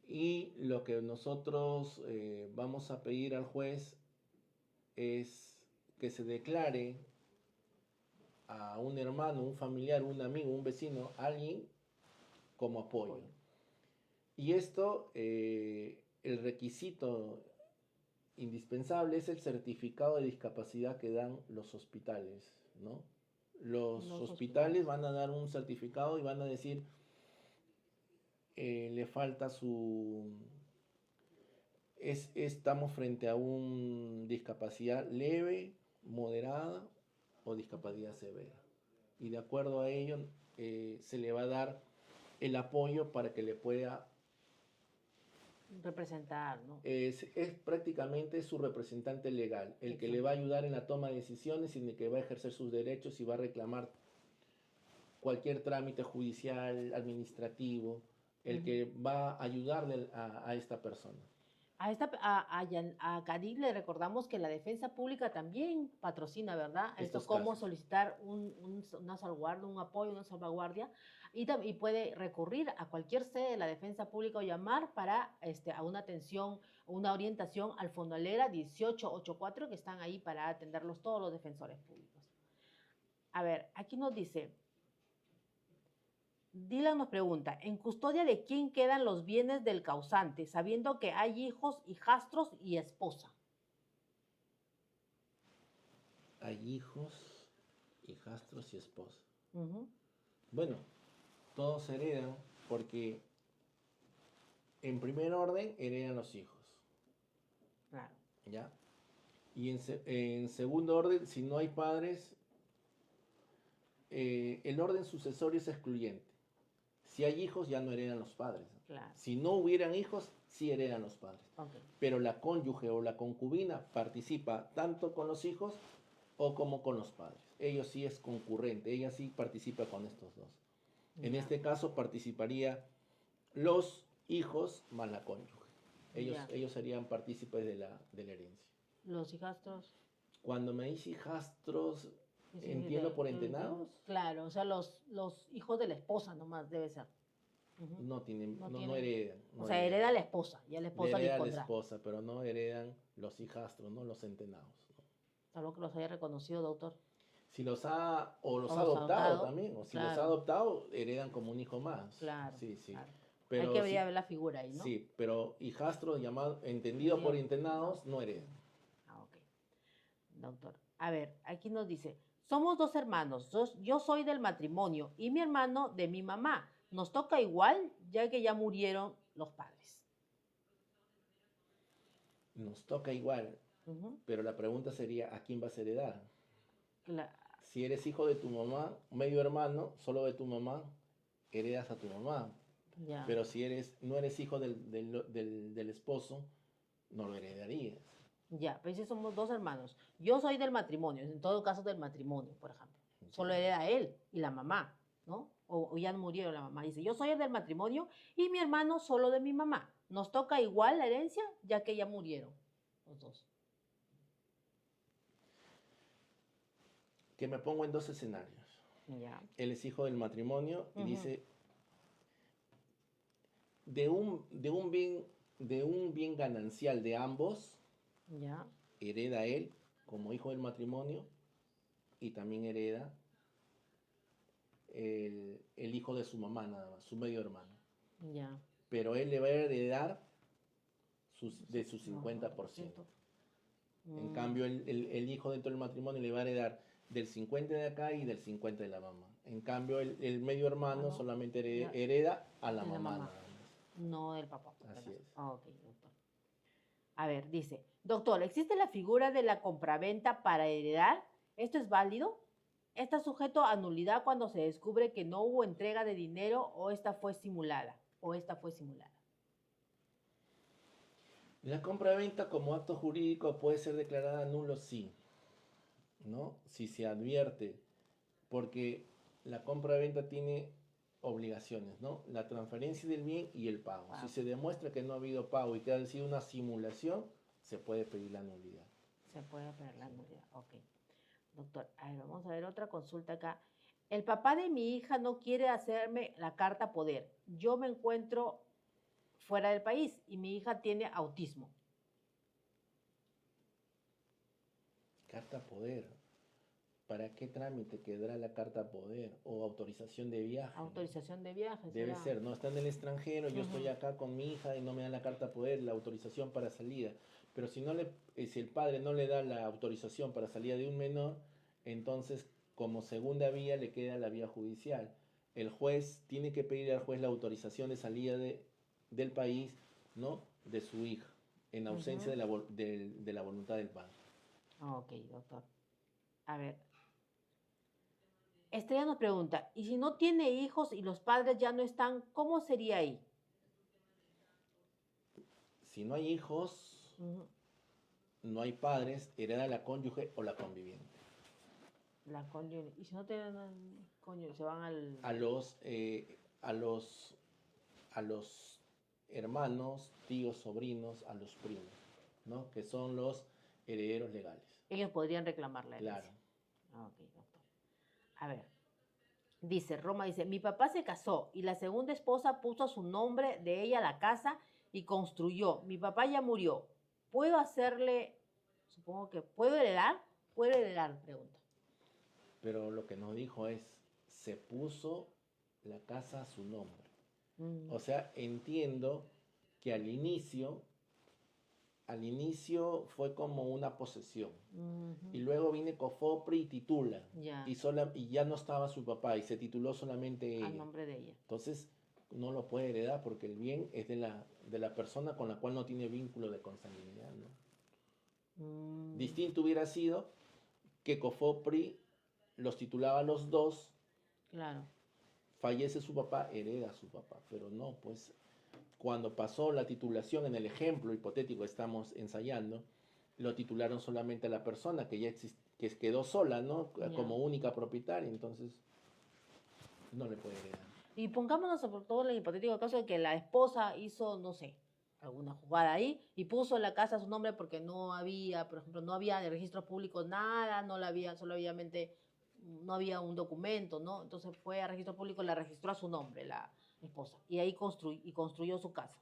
y lo que nosotros vamos a pedir al juez es que se declare a un hermano, un familiar, un amigo, un vecino, alguien como apoyo. Y esto, el requisito indispensable es el certificado de discapacidad que dan los hospitales, ¿no? Los hospitales van a dar un certificado y van a decir, le falta estamos frente a una discapacidad leve, moderada o discapacidad severa. Y de acuerdo a ello se le va a dar el apoyo para que le pueda Representar, ¿no? es prácticamente su representante legal, el que le va a ayudar en la toma de decisiones y en el que va a ejercer sus derechos y va a reclamar cualquier trámite judicial, administrativo, el que va a ayudarle a esta persona. A Karin le recordamos que la defensa pública también patrocina, ¿verdad? Estos Cómo casos. solicitar una salvaguardia, un apoyo, una salvaguardia, y puede recurrir a cualquier sede de la defensa pública o llamar para a una atención, una orientación al Fondo Alegra 1884, que están ahí para atenderlos todos los defensores públicos. A ver, aquí nos dice, Dylan nos pregunta, ¿en custodia de quién quedan los bienes del causante, sabiendo que hay hijos, hijastros y esposa? Hay hijos, hijastros y esposa. Uh-huh. Bueno, todos heredan porque en primer orden heredan los hijos. Claro. ¿Ya? Y en segundo orden, si no hay padres, el orden sucesorio es excluyente. Si hay hijos, ya no heredan los padres. Claro. Si no hubieran hijos, sí heredan los padres. Okay. Pero la cónyuge o la concubina participa tanto con los hijos o como con los padres. Ellos sí es concurrente, ella sí participa con estos dos. En este caso participaría los hijos más la cónyuge. Ellos serían partícipes de la herencia. ¿Los hijastros? Cuando me dice hijastros, entiendo por entenados. Claro, o sea, los hijos de la esposa nomás debe ser. Uh-huh. No heredan. O sea, hereda la esposa, y a la esposa le pondrá. La esposa, pero no heredan los hijastros, no los entenados. ¿No? Salvo que los haya reconocido, doctor. Si los ha adoptado también, o si los ha adoptado, heredan como un hijo más. Claro. Sí, sí. Claro. Pero hay que ver la figura ahí, ¿no? Sí, pero hijastros, entendido por entenados, no heredan. Ah, ok. Doctor, a ver, aquí nos dice, somos dos hermanos, yo soy del matrimonio y mi hermano de mi mamá. Nos toca igual, ya que ya murieron los padres. Nos toca igual, pero la pregunta sería, ¿a quién vas a heredar? Si eres hijo de tu mamá, medio hermano, solo de tu mamá, heredas a tu mamá. Ya. Pero si no eres hijo del esposo, no lo heredarías. Ya, pero si somos dos hermanos. Yo soy del matrimonio, en todo caso del matrimonio, por ejemplo. Solo hereda él y la mamá, ¿no? O ya murieron la mamá. Dice, yo soy el del matrimonio y mi hermano solo de mi mamá. Nos toca igual la herencia, ya que ya murieron los dos. Que me pongo en dos escenarios. Ya. Él es hijo del matrimonio y dice, de un bien ganancial de ambos, ya, hereda él como hijo del matrimonio y también hereda el hijo de su mamá nada más, su medio hermano. Ya. Pero él le va a heredar de su 50%. En cambio, el hijo dentro del matrimonio le va a heredar del 50 de acá y del 50 de la mamá. En cambio, el medio hermano solamente hereda a la mamá. Nada más. No del papá. Así es. Ok, doctor. A ver, dice, doctor, ¿existe la figura de la compraventa para heredar? ¿Esto es válido? ¿Está sujeto a nulidad cuando se descubre que no hubo entrega de dinero o esta fue simulada? La compraventa como acto jurídico puede ser declarada nulo, sí, ¿no? Si se advierte, porque la compraventa tiene obligaciones, ¿no? La transferencia del bien y el pago. Si se demuestra que no ha habido pago y que ha sido una simulación, se puede pedir la nulidad. Se puede pedir la nulidad, ok. Doctor, a ver, vamos a ver otra consulta acá. El papá de mi hija no quiere hacerme la carta poder. Yo me encuentro fuera del país y mi hija tiene autismo. Carta poder. ¿Para qué trámite quedará la carta poder o autorización de viaje? Autorización de viaje. Debe ser, no está en el extranjero, yo estoy acá con mi hija y no me dan la carta poder, la autorización para salida. Pero si el padre no le da la autorización para salida de un menor, entonces como segunda vía le queda la vía judicial. El juez tiene que pedir al juez la autorización de salida del país, ¿no? De su hija, en ausencia de la voluntad del padre. Ok, doctor. A ver. Estrella nos pregunta, ¿y si no tiene hijos y los padres ya no están, cómo sería ahí? Si no hay hijos, Ujú. no hay padres, hereda la cónyuge o la conviviente. La cónyuge. ¿Y si no tienen cónyuge? Se van al... A los, a los, a los hermanos, tíos, sobrinos, a los primos, ¿no? Que son los herederos legales. Ellos podrían reclamar la Claro. herencia. Ah, ok, doctor. A ver, dice, Roma dice, mi papá se casó y la segunda esposa puso a su nombre de ella la casa y construyó. Mi papá ya murió. ¿Puedo hacerle, supongo que, ¿puedo heredar? ¿Puedo heredar? Pregunta. Pero lo que nos dijo es, se puso la casa a su nombre. Mm, O sea, entiendo que al inicio fue como una posesión. ujú, Y luego viene Cofopri y titula. ya, Y ya no estaba su papá y se tituló solamente a ella. nombre de ella. Entonces, no lo puede heredar porque el bien es de la persona con la cual no tiene vínculo de consanguinidad, ¿no? Mm, Distinto hubiera sido que Cofopri los titulaba a los dos, claro, fallece su papá, hereda a su papá, pero no, pues cuando pasó la titulación en el ejemplo hipotético que estamos ensayando, lo titularon solamente a la persona que ya que quedó sola, ¿no? ya. Como única propietaria, entonces no le puede heredar. Y pongámonos sobre todo en el hipotético caso de que la esposa hizo, no sé, alguna jugada ahí y puso la casa a su nombre porque no había, por ejemplo, no había de registros públicos nada, no la había, solo obviamente no había un documento, ¿no? Entonces fue a registro público, la registró a su nombre, la esposa, y ahí construyó su casa.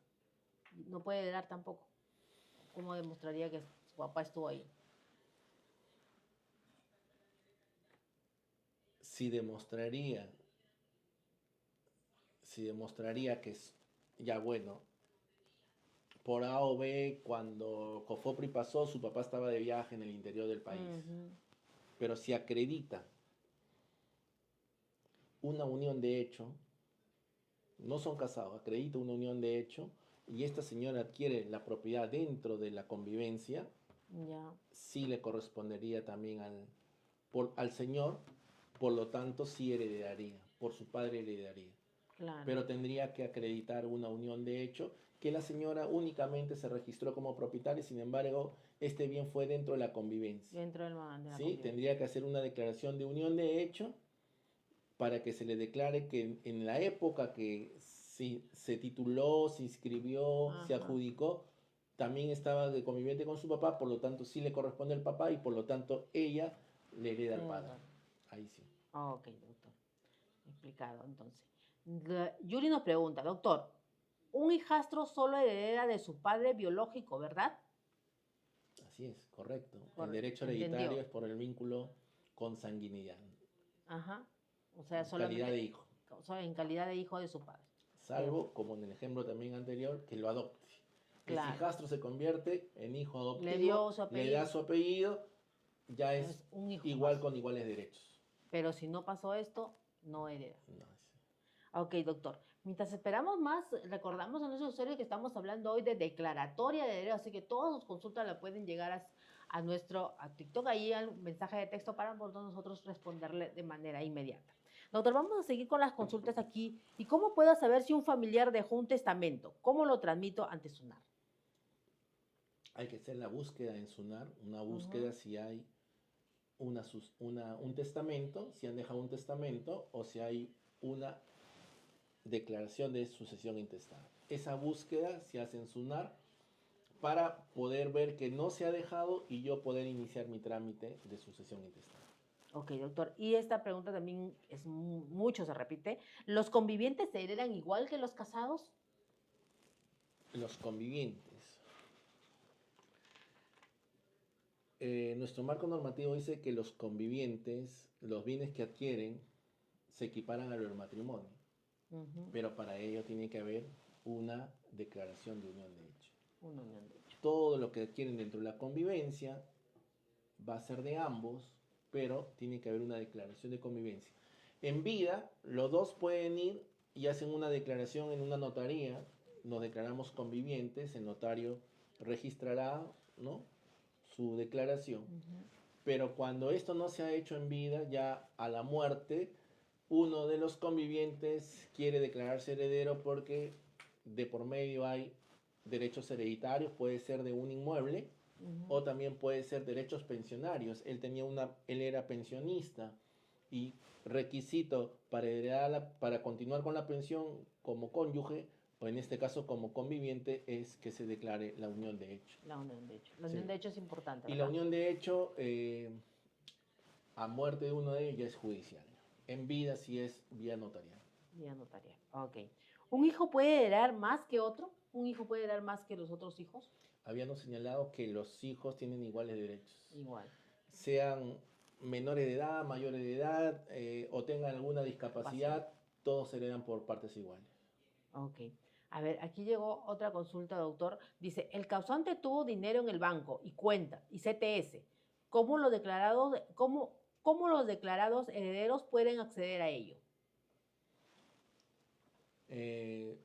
No puede heredar tampoco. ¿Cómo demostraría que su papá estuvo ahí? Si demostraría, si demostraría que es, ya bueno, por A o B, cuando Cofopri pasó, su papá estaba de viaje en el interior del país. Ujú, Pero si acredita una unión de hecho, no son casados, acredita una unión de hecho, y esta señora adquiere la propiedad dentro de la convivencia, ya, sí le correspondería también al señor, por lo tanto sí heredaría, por su padre heredaría. claro, Pero tendría que acreditar una unión de hecho que la señora únicamente se registró como propietaria, sin embargo, este bien fue dentro de la convivencia. dentro de la ¿Sí? convivencia. Tendría que hacer una declaración de unión de hecho para que se le declare que en la época que se tituló, se inscribió, se Ajá. adjudicó, también estaba de conviviente con su papá, por lo tanto sí le corresponde al papá y por lo tanto ella le hereda al padre. Ahí sí. Ok, doctor. Explicado, entonces. Yuri nos pregunta, doctor, un hijastro solo hereda de su padre biológico, ¿verdad? Así es, correcto. El derecho hereditario Entendió. es por el vínculo con sanguinidad, Ajá. O sea, calidad de solamente hijo. en calidad de hijo de su padre. Salvo, como en el ejemplo también anterior, que lo adopte. Ese Claro. hijastro se convierte en hijo Le dio adoptivo, su le da apellido. su apellido, ya es Es un hijo igual más. con iguales derechos. Pero si no pasó esto, no hereda. No, Ok, doctor. Mientras esperamos más, recordamos a nuestros usuarios que estamos hablando hoy de declaratoria de derechos, así que todas sus consultas la pueden llegar a nuestro a TikTok, ahí al mensaje de texto para nosotros responderle de manera inmediata. Doctor, vamos a seguir con las consultas aquí. ¿Y cómo puedo saber si un familiar dejó un testamento? ¿Cómo lo transmito ante SUNAR? hay que hacer la búsqueda en SUNAR, una Ujú, búsqueda si hay un testamento, si han dejado un testamento o si hay una declaración de sucesión intestada. Esa búsqueda se hace en SUNAR para poder ver que no se ha dejado y yo poder iniciar mi trámite de sucesión intestada. ok, doctor. Y esta pregunta también es mucho, se repite. ¿Los convivientes se heredan igual que los casados? Los convivientes. Nuestro marco normativo dice que los convivientes, los bienes que adquieren, se equiparan a los matrimonio, Ujú, pero para ello tiene que haber una declaración de unión de hecho. una unión de hecho. Todo lo que adquieren dentro de la convivencia va a ser de ambos, pero tiene que haber una declaración de convivencia. En vida, los dos pueden ir y hacen una declaración en una notaría, nos declaramos convivientes, el notario registrará, ¿no?, su declaración, Ujú. pero cuando esto no se ha hecho en vida, ya a la muerte uno de los convivientes quiere declararse heredero porque de por medio hay derechos hereditarios, puede ser de un inmueble Ujú. o también puede ser derechos pensionarios. Él era pensionista y requisito para para continuar con la pensión como cónyuge o en este caso como conviviente es que se declare la unión de hecho. La unión de hecho. La unión Sí. de hecho es importante, Y la ¿verdad? unión de hecho a muerte de uno de ellos ya es judicial. En vida sí es vía notarial. Vía notarial. Ok. ¿Un hijo puede heredar más que otro? ¿Un hijo puede heredar más que los otros hijos? Habíamos señalado que los hijos tienen iguales derechos, Igual. sean menores de edad, mayores de edad o tengan alguna Discapacidad. discapacidad, todos heredan por partes iguales. Ok. A ver, aquí llegó otra consulta, doctor. Dice, el causante tuvo dinero en el banco y cuenta y CTS. ¿Cómo los declarados herederos pueden acceder a ello? Eh,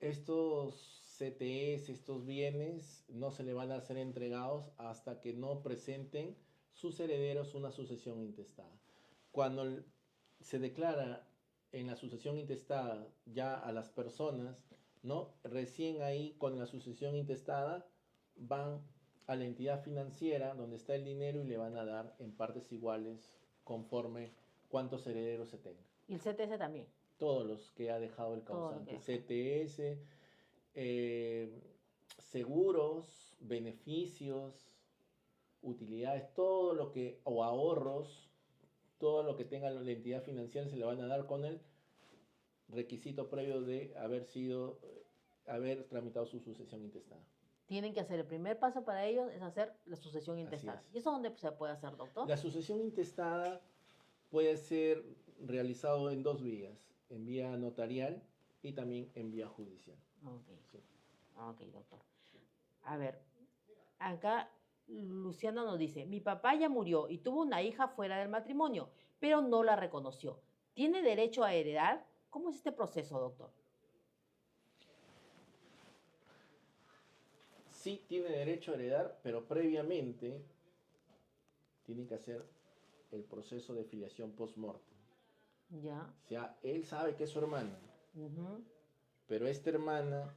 Estos CTS, estos bienes, no se le van a ser entregados hasta que no presenten sus herederos una sucesión intestada. Cuando se declara en la sucesión intestada ya a las personas, ¿no? Recién ahí con la sucesión intestada van a la entidad financiera donde está el dinero y le van a dar en partes iguales conforme cuántos herederos se tengan. Y el CTS también. Todos los que ha dejado el Todo lo que causante, deja. CTS, eh, seguros, beneficios, utilidades, todo lo que, o ahorros, todo lo que tenga la entidad financiera se le van a dar con el requisito previo de haber tramitado su sucesión intestada. Tienen que hacer el primer paso para ellos es hacer la sucesión Así intestada. es. ¿Y eso dónde se puede hacer, doctor? La sucesión intestada puede ser realizado en dos vías, en vía notarial y también en vía judicial. Ok, Sí. ok, doctor. A ver, acá Luciana nos dice, mi papá ya murió y tuvo una hija fuera del matrimonio, pero no la reconoció. ¿Tiene derecho a heredar? ¿Cómo es este proceso, doctor? Sí tiene derecho a heredar, pero previamente tiene que hacer el proceso de filiación post-mortem. Ya. O sea, él sabe que es su hermana, Ujú. pero esta hermana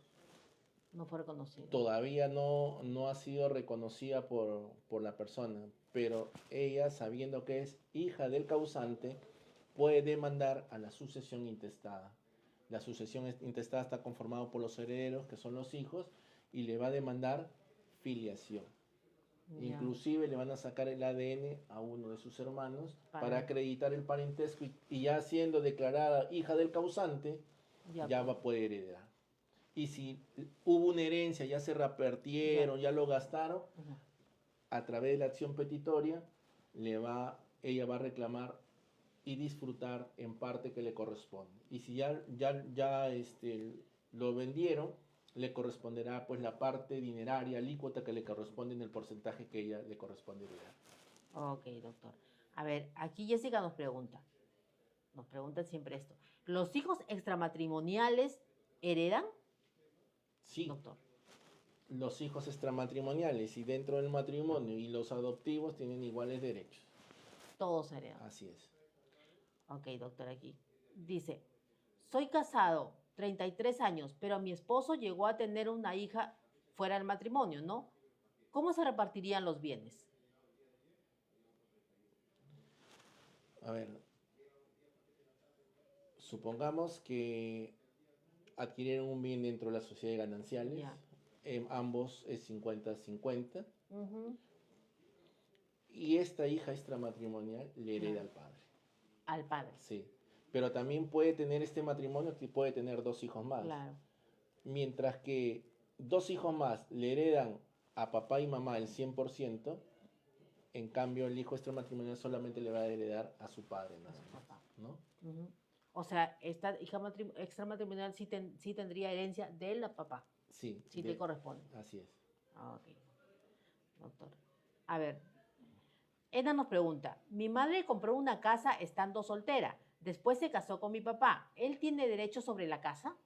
No fue reconocido. todavía no ha sido reconocida por la persona, pero ella, sabiendo que es hija del causante, puede demandar a la sucesión intestada. La sucesión intestada está conformada por los herederos, que son los hijos, y le va a demandar filiación. Ya. Inclusive le van a sacar el ADN a uno de sus hermanos para Para- acreditar el parentesco y ya siendo declarada hija del causante, ya va a poder heredar. Y si hubo una herencia, ya se repartieron, ya lo gastaron, Ujú. a través de la acción petitoria, ella va a reclamar y disfrutar en parte que le corresponde. Y si lo vendieron, le corresponderá pues la parte dineraria, alícuota que le corresponde en el porcentaje que ella le corresponde heredar. Ok, doctor. A ver, aquí Jessica nos pregunta siempre esto. ¿Los hijos extramatrimoniales heredan, Sí, doctor? los hijos extramatrimoniales y dentro del matrimonio y los adoptivos tienen iguales derechos. Todos heredan. Así es. Ok, doctor, aquí. Dice, soy casado, 33 años, pero mi esposo llegó a tener una hija fuera del matrimonio, ¿no? ¿Cómo se repartirían los bienes? A ver, supongamos que adquirieron un bien dentro de la sociedad de gananciales. Ya. Ambos es 50-50. Ujú. Y esta hija extramatrimonial le hereda Claro. al padre. Al padre. Sí. Pero también puede tener este matrimonio que puede tener dos hijos más. Claro. Mientras que dos hijos más le heredan a papá y mamá el 100%, en cambio el hijo extramatrimonial solamente le va a heredar a su padre, A su papá. ¿no? Ujú. O sea, esta hija extramatrimonial sí tendría herencia de la papá. Sí, Sí te corresponde. así es. Ah, ok, doctor. A ver, Eda nos pregunta, mi madre compró una casa estando soltera, después se casó con mi papá. ¿Él tiene derecho sobre la casa?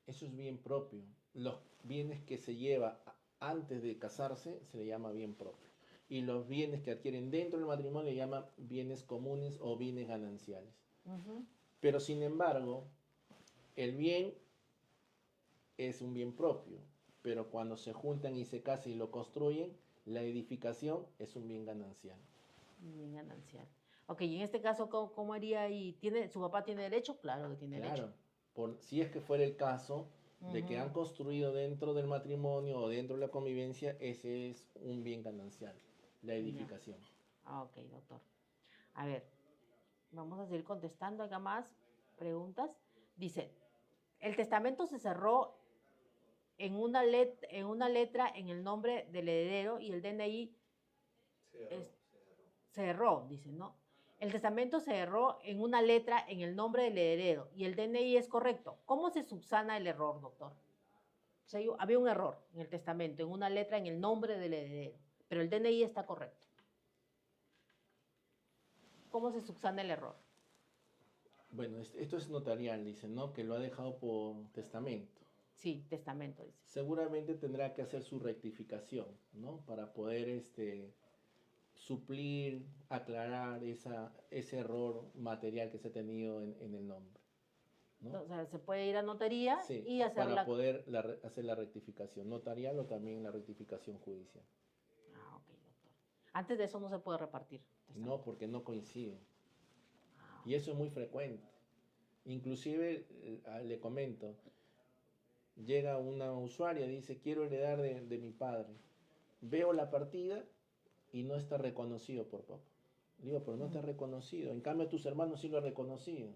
Eso es bien propio. Los bienes que se lleva antes de casarse se le llama bien propio. Y los bienes que adquieren dentro del matrimonio se llaman bienes comunes o bienes gananciales. Ujú. Pero sin embargo, el bien es un bien propio, pero cuando se juntan y se casan y lo construyen, la edificación es un bien ganancial. Bien ganancial. Ok, y en este caso, ¿cómo haría ahí? ¿Su papá tiene derecho? Claro que tiene derecho. Claro, si es que fuera el caso de que Ujú. han construido dentro del matrimonio o dentro de la convivencia, ese es un bien ganancial, la Ya. edificación. Ok, doctor. A ver, vamos a seguir contestando acá más preguntas. Dice, el testamento se cerró en una letra en el nombre del heredero y el DNI cerró, dice, ¿no? El testamento se cerró en una letra en el nombre del heredero y el DNI es correcto. ¿Cómo se subsana el error, doctor? O sea, había un error en el testamento, en una letra en el nombre del heredero, pero el DNI está correcto. ¿Cómo se subsana el error? Bueno, esto es notarial, dicen, ¿no? Que lo ha dejado por testamento. Sí, testamento, dice. Seguramente tendrá que hacer su rectificación, ¿no? Para poder suplir, aclarar ese error material que se ha tenido en el nombre, ¿no? O sea, se puede ir a notaría Sí, y hacer para poder hacer la rectificación notarial o también la rectificación judicial. Ah, ok, doctor. Antes de eso no se puede repartir No, testamento. porque no coinciden. Ah, Y eso es muy frecuente. Inclusive, le comento, llega una usuaria, dice, quiero heredar de mi padre. Veo la partida y no está reconocido por papá. Le digo, pero no está reconocido. En cambio, tus hermanos sí lo han reconocido.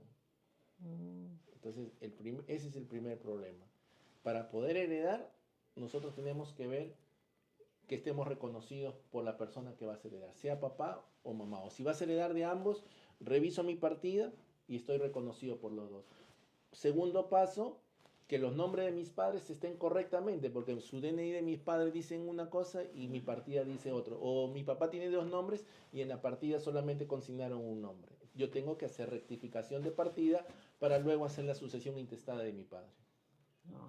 Entonces, ese es el primer problema. Para poder heredar, nosotros tenemos que ver que estemos reconocidos por la persona que vas a heredar, sea papá o mamá. O si vas a heredar de ambos, reviso mi partida y estoy reconocido por los dos. Segundo paso, que los nombres de mis padres estén correctamente, porque su DNI de mis padres dicen una cosa y mi partida dice otro. O mi papá tiene dos nombres y en la partida solamente consignaron un nombre. Yo tengo que hacer rectificación de partida para luego hacer la sucesión intestada de mi padre.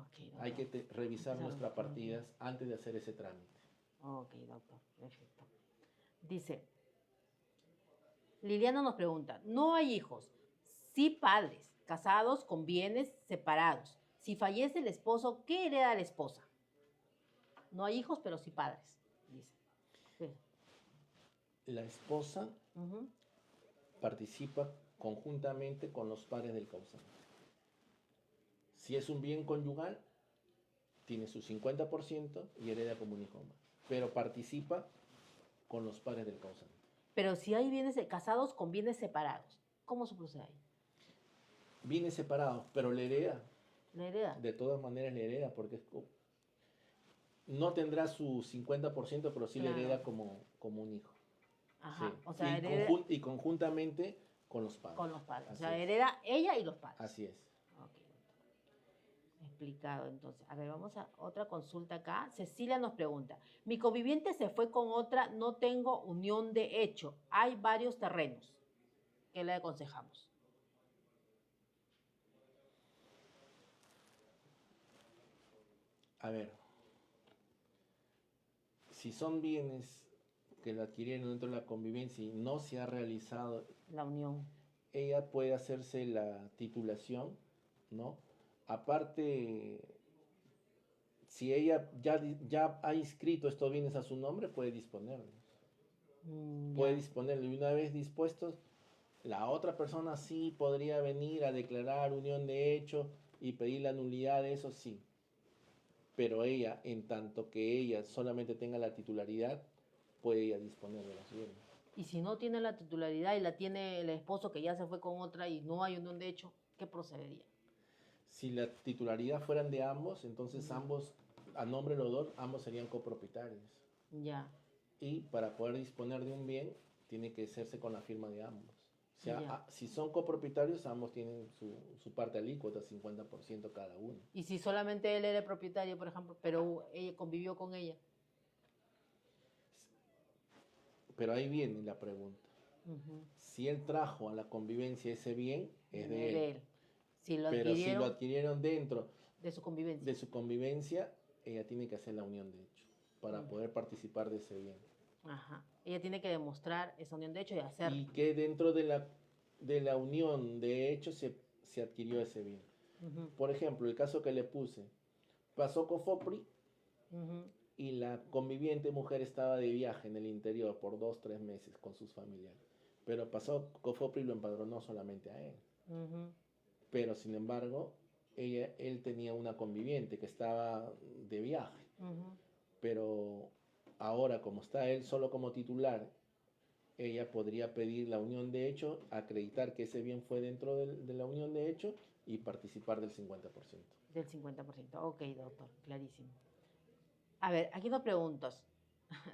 okay, Hay que revisar nuestras partidas antes de hacer ese trámite. Ok, doctor, perfecto. Dice, Liliana nos pregunta, no hay hijos, sí padres, casados con bienes separados. Si fallece el esposo, ¿qué hereda la esposa? No hay hijos, pero sí padres, dice. Sí. La esposa participa conjuntamente con los padres del causante. Si es un bien conyugal, tiene su 50% y hereda como un hijo más, pero participa con los padres del causante. Pero si hay bienes casados con bienes separados, ¿cómo se procede ahí? Bienes separados, pero le hereda. ¿La hereda? De todas maneras le hereda, porque no tendrá su 50%, pero sí le hereda como un hijo. Ajá, Sí. o sea, y conjuntamente con los padres. Con los padres. Así o sea, es. hereda ella y los padres. Así es. Ok, explicado entonces. A ver, vamos a otra consulta acá. Cecilia nos pregunta, mi conviviente se fue con otra, no tengo unión de hecho, hay varios terrenos. ¿Qué le aconsejamos? A ver, si son bienes que lo adquirieron dentro de la convivencia y no se ha realizado la unión, ella puede hacerse la titulación, ¿no? Aparte, si ella ya ha inscrito estos bienes a su nombre, puede disponerlos. Puede disponerlo y una vez dispuestos, la otra persona sí podría venir a declarar unión de hecho y pedir la nulidad de eso, sí. Pero ella, en tanto que ella solamente tenga la titularidad, puede ella disponer de los bienes. Y si no tiene la titularidad y la tiene el esposo que ya se fue con otra y no hay unión de hecho, ¿qué procedería? Si la titularidad fueran de ambos, entonces ambos, a nombre de los dos, ambos serían copropietarios. Ya. Y para poder disponer de un bien, tiene que hacerse con la firma de ambos. O sea, si son copropietarios, ambos tienen su parte alícuota, 50% cada uno. Y si solamente él era el propietario, por ejemplo, pero ella convivió con ella. Pero ahí viene la pregunta. Si él trajo a la convivencia ese bien, es de él. Pero si lo adquirieron dentro de su convivencia, ella tiene que hacer la unión de hecho para poder participar de ese bien. Ajá. Ella tiene que demostrar esa unión de hecho y hacer. Y que dentro de la unión de hecho se se adquirió ese bien. Ujú, Por ejemplo, el caso que le puse, pasó COFOPRI ujú, y la conviviente mujer estaba de viaje en el interior por 2, 3 meses con sus familiares. Pero pasó COFOPRI y lo empadronó solamente a él. ujú, Pero sin embargo, él tenía una conviviente que estaba de viaje. ujú. Pero ahora, como está él solo como titular, ella podría pedir la unión de hecho, acreditar que ese bien fue dentro de la unión de hecho y participar del 50%. Del 50%. Ok, doctor, clarísimo. A ver, aquí nos preguntas.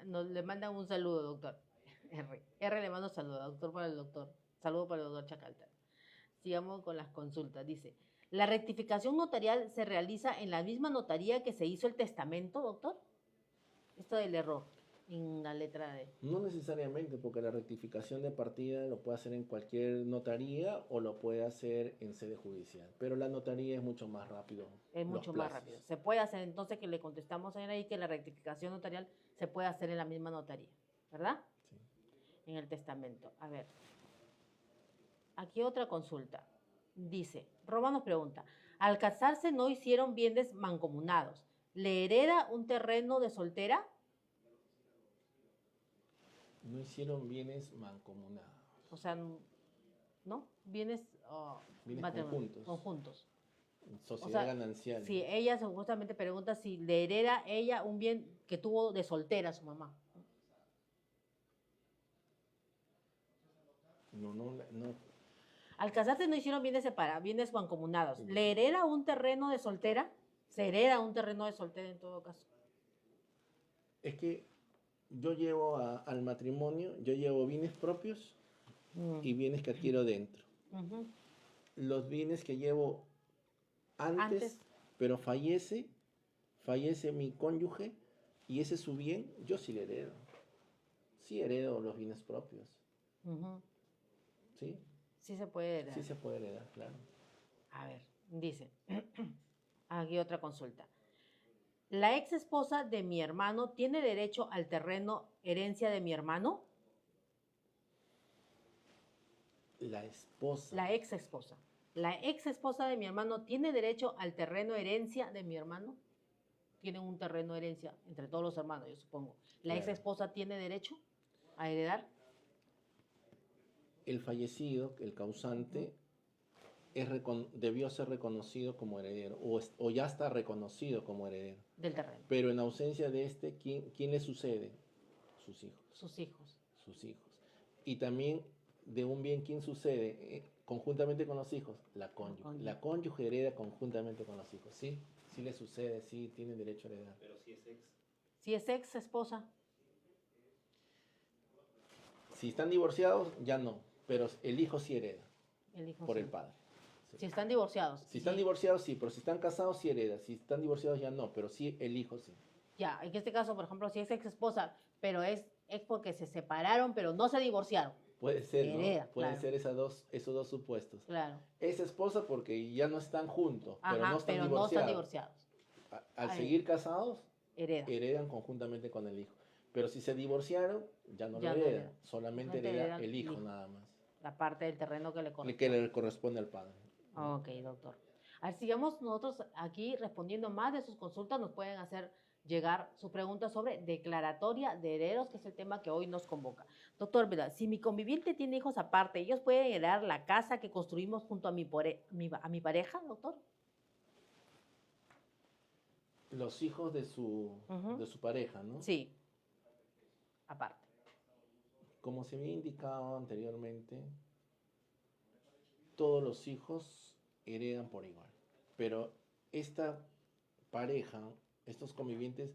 Nos le mandan un saludo, doctor. R le manda un saludo, doctor para el doctor. Saludo para el doctor Chacalta. Sigamos con las consultas. Dice, ¿la rectificación notarial se realiza en la misma notaría que se hizo el testamento, doctor? Esto del error en la letra D. No necesariamente, porque la rectificación de partida lo puede hacer en cualquier notaría o lo puede hacer en sede judicial, pero la notaría es mucho más rápido Es los mucho más rápido. plazos. Se puede hacer entonces que le contestamos ahí que la rectificación notarial se puede hacer en la misma notaría, ¿verdad? Sí. En el testamento. A ver, aquí otra consulta. Dice, Roma nos pregunta, al casarse no hicieron bienes mancomunados. ¿Le hereda un terreno de soltera? No hicieron bienes mancomunados, O sea, ¿no? Bienes bienes conjuntos, conjuntos. O sociedad sea, ganancial. si ella supuestamente pregunta si le hereda ella un bien que tuvo de soltera a su mamá. No, no, no. Al casarse no hicieron bienes separados, bienes mancomunados. ¿Le hereda un terreno de soltera? Se hereda un terreno de soltera en todo caso. Es que yo llevo al matrimonio, yo llevo bienes propios Mm. y bienes que adquiero dentro. Ujú. Los bienes que llevo antes, Antes, pero fallece mi cónyuge y ese es su bien, yo sí le heredo. Sí heredo los bienes propios. ujú, ¿Sí? sí se puede heredar. Sí se puede heredar, claro. A ver, dice, aquí otra consulta. ¿La ex esposa de mi hermano tiene derecho al terreno herencia de mi hermano? La esposa. La ex esposa. ¿La ex esposa de mi hermano tiene derecho al terreno herencia de mi hermano? Tienen un terreno herencia entre todos los hermanos, yo supongo. ¿La ex Claro. esposa tiene derecho a heredar? El fallecido, el causante, debió ser reconocido como heredero o ya está reconocido como heredero. Del terreno. Pero en ausencia de este, ¿quién le sucede? Sus hijos. Sus hijos. Sus hijos. Y también de un bien, ¿quién sucede? Conjuntamente con los hijos, la cónyuge. cónyuge. La cónyuge hereda conjuntamente con los hijos. Sí, sí le sucede, sí tienen derecho a heredar. Pero si es ex. Si es ex esposa, Si están divorciados, ya no. Pero el hijo sí hereda el hijo por sí. el padre. Sí. Si están divorciados. Si están divorciados, sí, pero si están casados, sí hereda. Si están divorciados, ya no, pero sí el hijo sí. Ya, en este caso, por ejemplo, si es ex esposa, pero es porque se separaron, pero no se divorciaron. Puede ser, Hereda, ¿no? Pueden claro. ser esos dos supuestos. Claro. Es esposa porque ya no están juntos, pero Ajá, no están pero no divorciados. están divorciados. Al Ahí. seguir casados, Hereda. heredan conjuntamente con el hijo. Pero si se divorciaron, ya no Ya lo no heredan. heredan. Solamente Solamente hereda heredan el hijo el hijo. nada más. La parte del terreno que le El corresponde. que le corresponde al padre. Ok, doctor. A ver, sigamos nosotros aquí respondiendo más de sus consultas. Nos pueden hacer llegar sus preguntas sobre declaratoria de herederos, que es el tema que hoy nos convoca. Doctor, ¿verdad? Si mi conviviente tiene hijos aparte, ¿ellos pueden heredar la casa que construimos junto a mi pareja, doctor? Los hijos de su pareja, ¿no? Sí, aparte. Como se había indicado anteriormente, todos los hijos heredan por igual. Pero esta pareja, estos convivientes,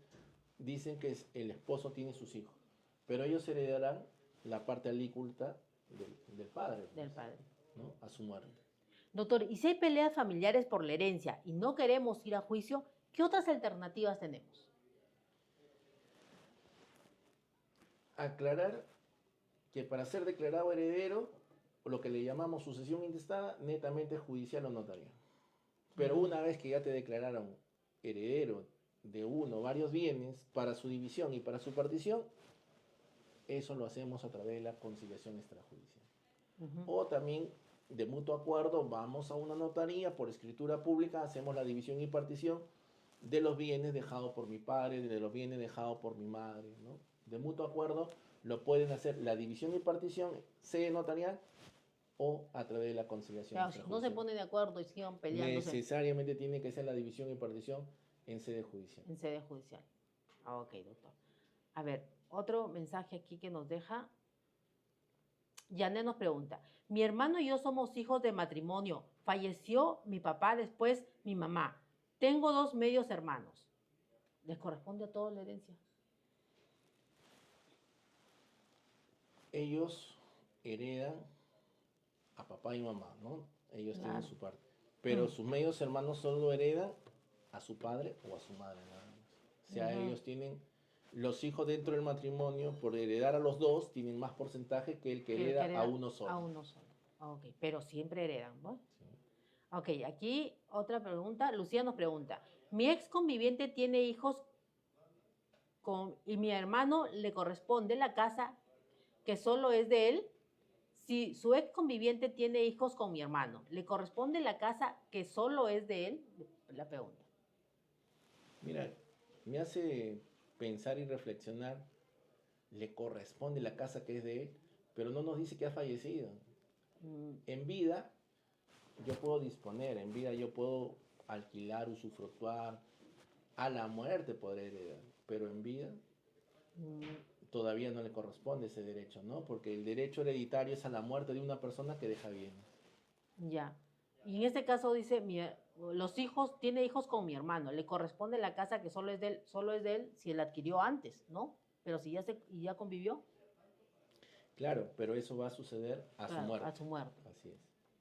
dicen que el esposo tiene sus hijos, pero ellos heredarán la parte alícuota del padre, pues, Del padre. ¿no? A su muerte. Doctor, ¿y si hay peleas familiares por la herencia y no queremos ir a juicio, qué otras alternativas tenemos? Aclarar que para ser declarado heredero, lo que le llamamos sucesión intestada, netamente es judicial o notarial. Pero una vez que ya te declararon heredero de uno o varios bienes para su división y para su partición, eso lo hacemos a través de la conciliación extrajudicial. Ujú. O también de mutuo acuerdo, vamos a una notaría por escritura pública, hacemos la división y partición de los bienes dejados por mi padre, de los bienes dejados por mi madre, ¿no? De mutuo acuerdo lo pueden hacer la división y partición, sede notarial o a través de la conciliación Claro, si no se extrajudicial. ponen de acuerdo y siguen peleándose Necesariamente tiene que ser la división y partición en sede judicial. en sede judicial. Ah, ok, doctor. A ver, otro mensaje aquí que nos deja. Janet nos pregunta, mi hermano y yo somos hijos de matrimonio. Falleció mi papá, después mi mamá. Tengo 2 medios hermanos. ¿Les corresponde a todos la herencia? Ellos heredan a papá y mamá, ¿no? Ellos tienen Claro. su parte. Pero sus medios hermanos solo heredan a su padre o a su madre, nada más. O sea, Ujú. ellos tienen, los hijos dentro del matrimonio, por heredar a los dos, tienen más porcentaje que el que Que hereda a hereda uno solo. a uno solo. Ah, ok, pero siempre heredan, ¿no? Sí. Ok, aquí otra pregunta. Lucía nos pregunta, mi ex conviviente tiene hijos y mi hermano le corresponde la casa que solo es de él. Si su ex conviviente tiene hijos con mi hermano, ¿le corresponde la casa que solo es de él? La pregunta. Mira, me hace pensar y reflexionar, le corresponde la casa que es de él, pero no nos dice que ha fallecido. Mm, En vida, yo puedo disponer, en vida yo puedo alquilar, usufructuar, a la muerte podré heredar, pero en vida todavía no le corresponde ese derecho, ¿no? Porque el derecho hereditario es a la muerte de una persona que deja bienes. ya. Y en este caso dice, los hijos, tiene hijos con mi hermano, le corresponde la casa que solo es de él si él adquirió antes, ¿no? Pero si ya convivió, Claro, pero eso va a suceder a su claro, muerte. a su muerte. Así es.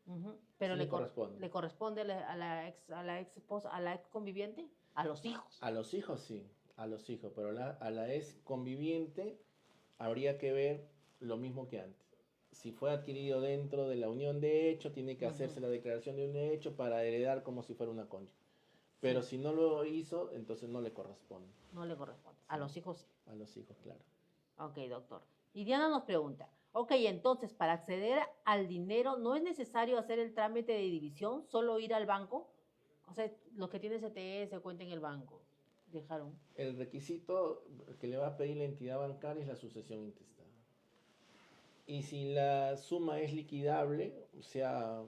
Ujú. Pero Sí le corresponde. le corresponde a la ex esposa, a la ex conviviente, a los hijos. A los hijos sí, a los hijos, pero a la ex conviviente habría que ver lo mismo que antes. Si fue adquirido dentro de la unión de hecho, tiene que hacerse la declaración de un hecho para heredar como si fuera una cónyuge. Pero Sí. si no lo hizo, entonces no le corresponde. No le corresponde. A Sí. los hijos sí. A los hijos, claro. Ok, doctor. Y Diana nos pregunta, ok, entonces para acceder al dinero no es necesario hacer el trámite de división, solo ir al banco. O sea, los que tienen CTS cuenta en el banco. Dejaron. El requisito que le va a pedir la entidad bancaria es la sucesión intestada. Y si la suma es liquidable, o sea,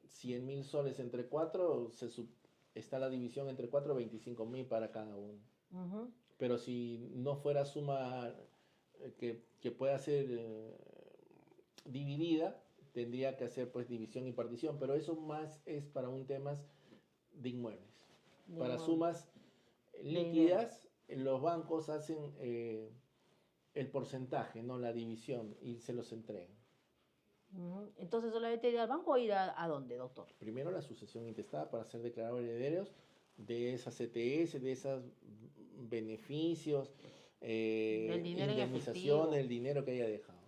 100.000 soles entre 4, está la división entre 4, 25.000 para cada uno. Ujú. Pero si no fuera suma que pueda ser dividida, tendría que hacer pues división y partición, pero eso más es para un tema de inmuebles. Para sumas líquidas, los bancos hacen el porcentaje, no la división, y se los entregan. Ujú. Entonces, ¿solamente ir al banco o ir a dónde, doctor? Primero la sucesión intestada para ser declarados herederos de esas CTS, de esos beneficios, Del dinero en indemnización, efectivo. el dinero que haya dejado.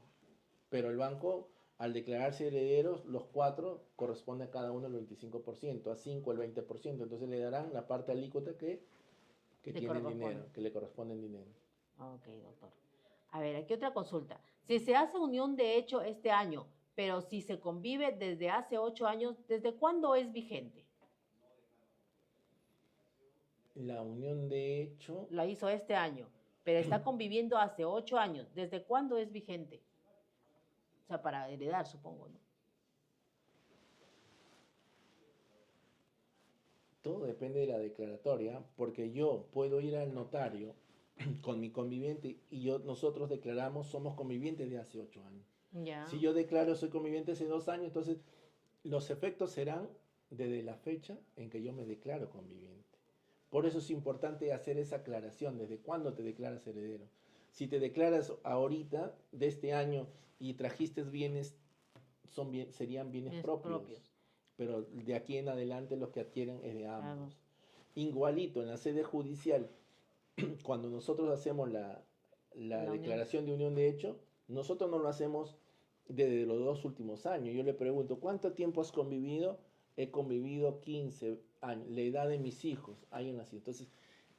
Pero el banco, al declararse herederos, los 4 corresponde a cada uno el 25%, a 5 el 20%. Entonces le darán la parte alícuota que tiene en dinero, que le corresponde en dinero. Ok, doctor. A ver, aquí otra consulta. Si se hace unión de hecho este año, pero si se convive desde hace 8 años, ¿desde cuándo es vigente? La unión de hecho, La hizo este año, pero está conviviendo hace 8 años. ¿Desde cuándo es vigente? O sea, para heredar, supongo, ¿no? todo depende de la declaratoria, porque yo puedo ir al notario con mi conviviente y nosotros declaramos somos convivientes de hace 8 años. Ya. Si yo declaro soy conviviente hace 2 años, entonces los efectos serán desde la fecha en que yo me declaro conviviente. Por eso es importante hacer esa aclaración, desde cuándo te declaras heredero. Si te declaras ahorita, de este año, y trajiste bienes, serían bienes propios. Pero de aquí en adelante los que adquieren es de ambos. Igualito, en la sede judicial, cuando nosotros hacemos la declaración de unión de hecho, nosotros no lo hacemos desde los 2 últimos años. Yo le pregunto, ¿cuánto tiempo has convivido? He convivido 15 años, la edad de mis hijos, años así. Entonces,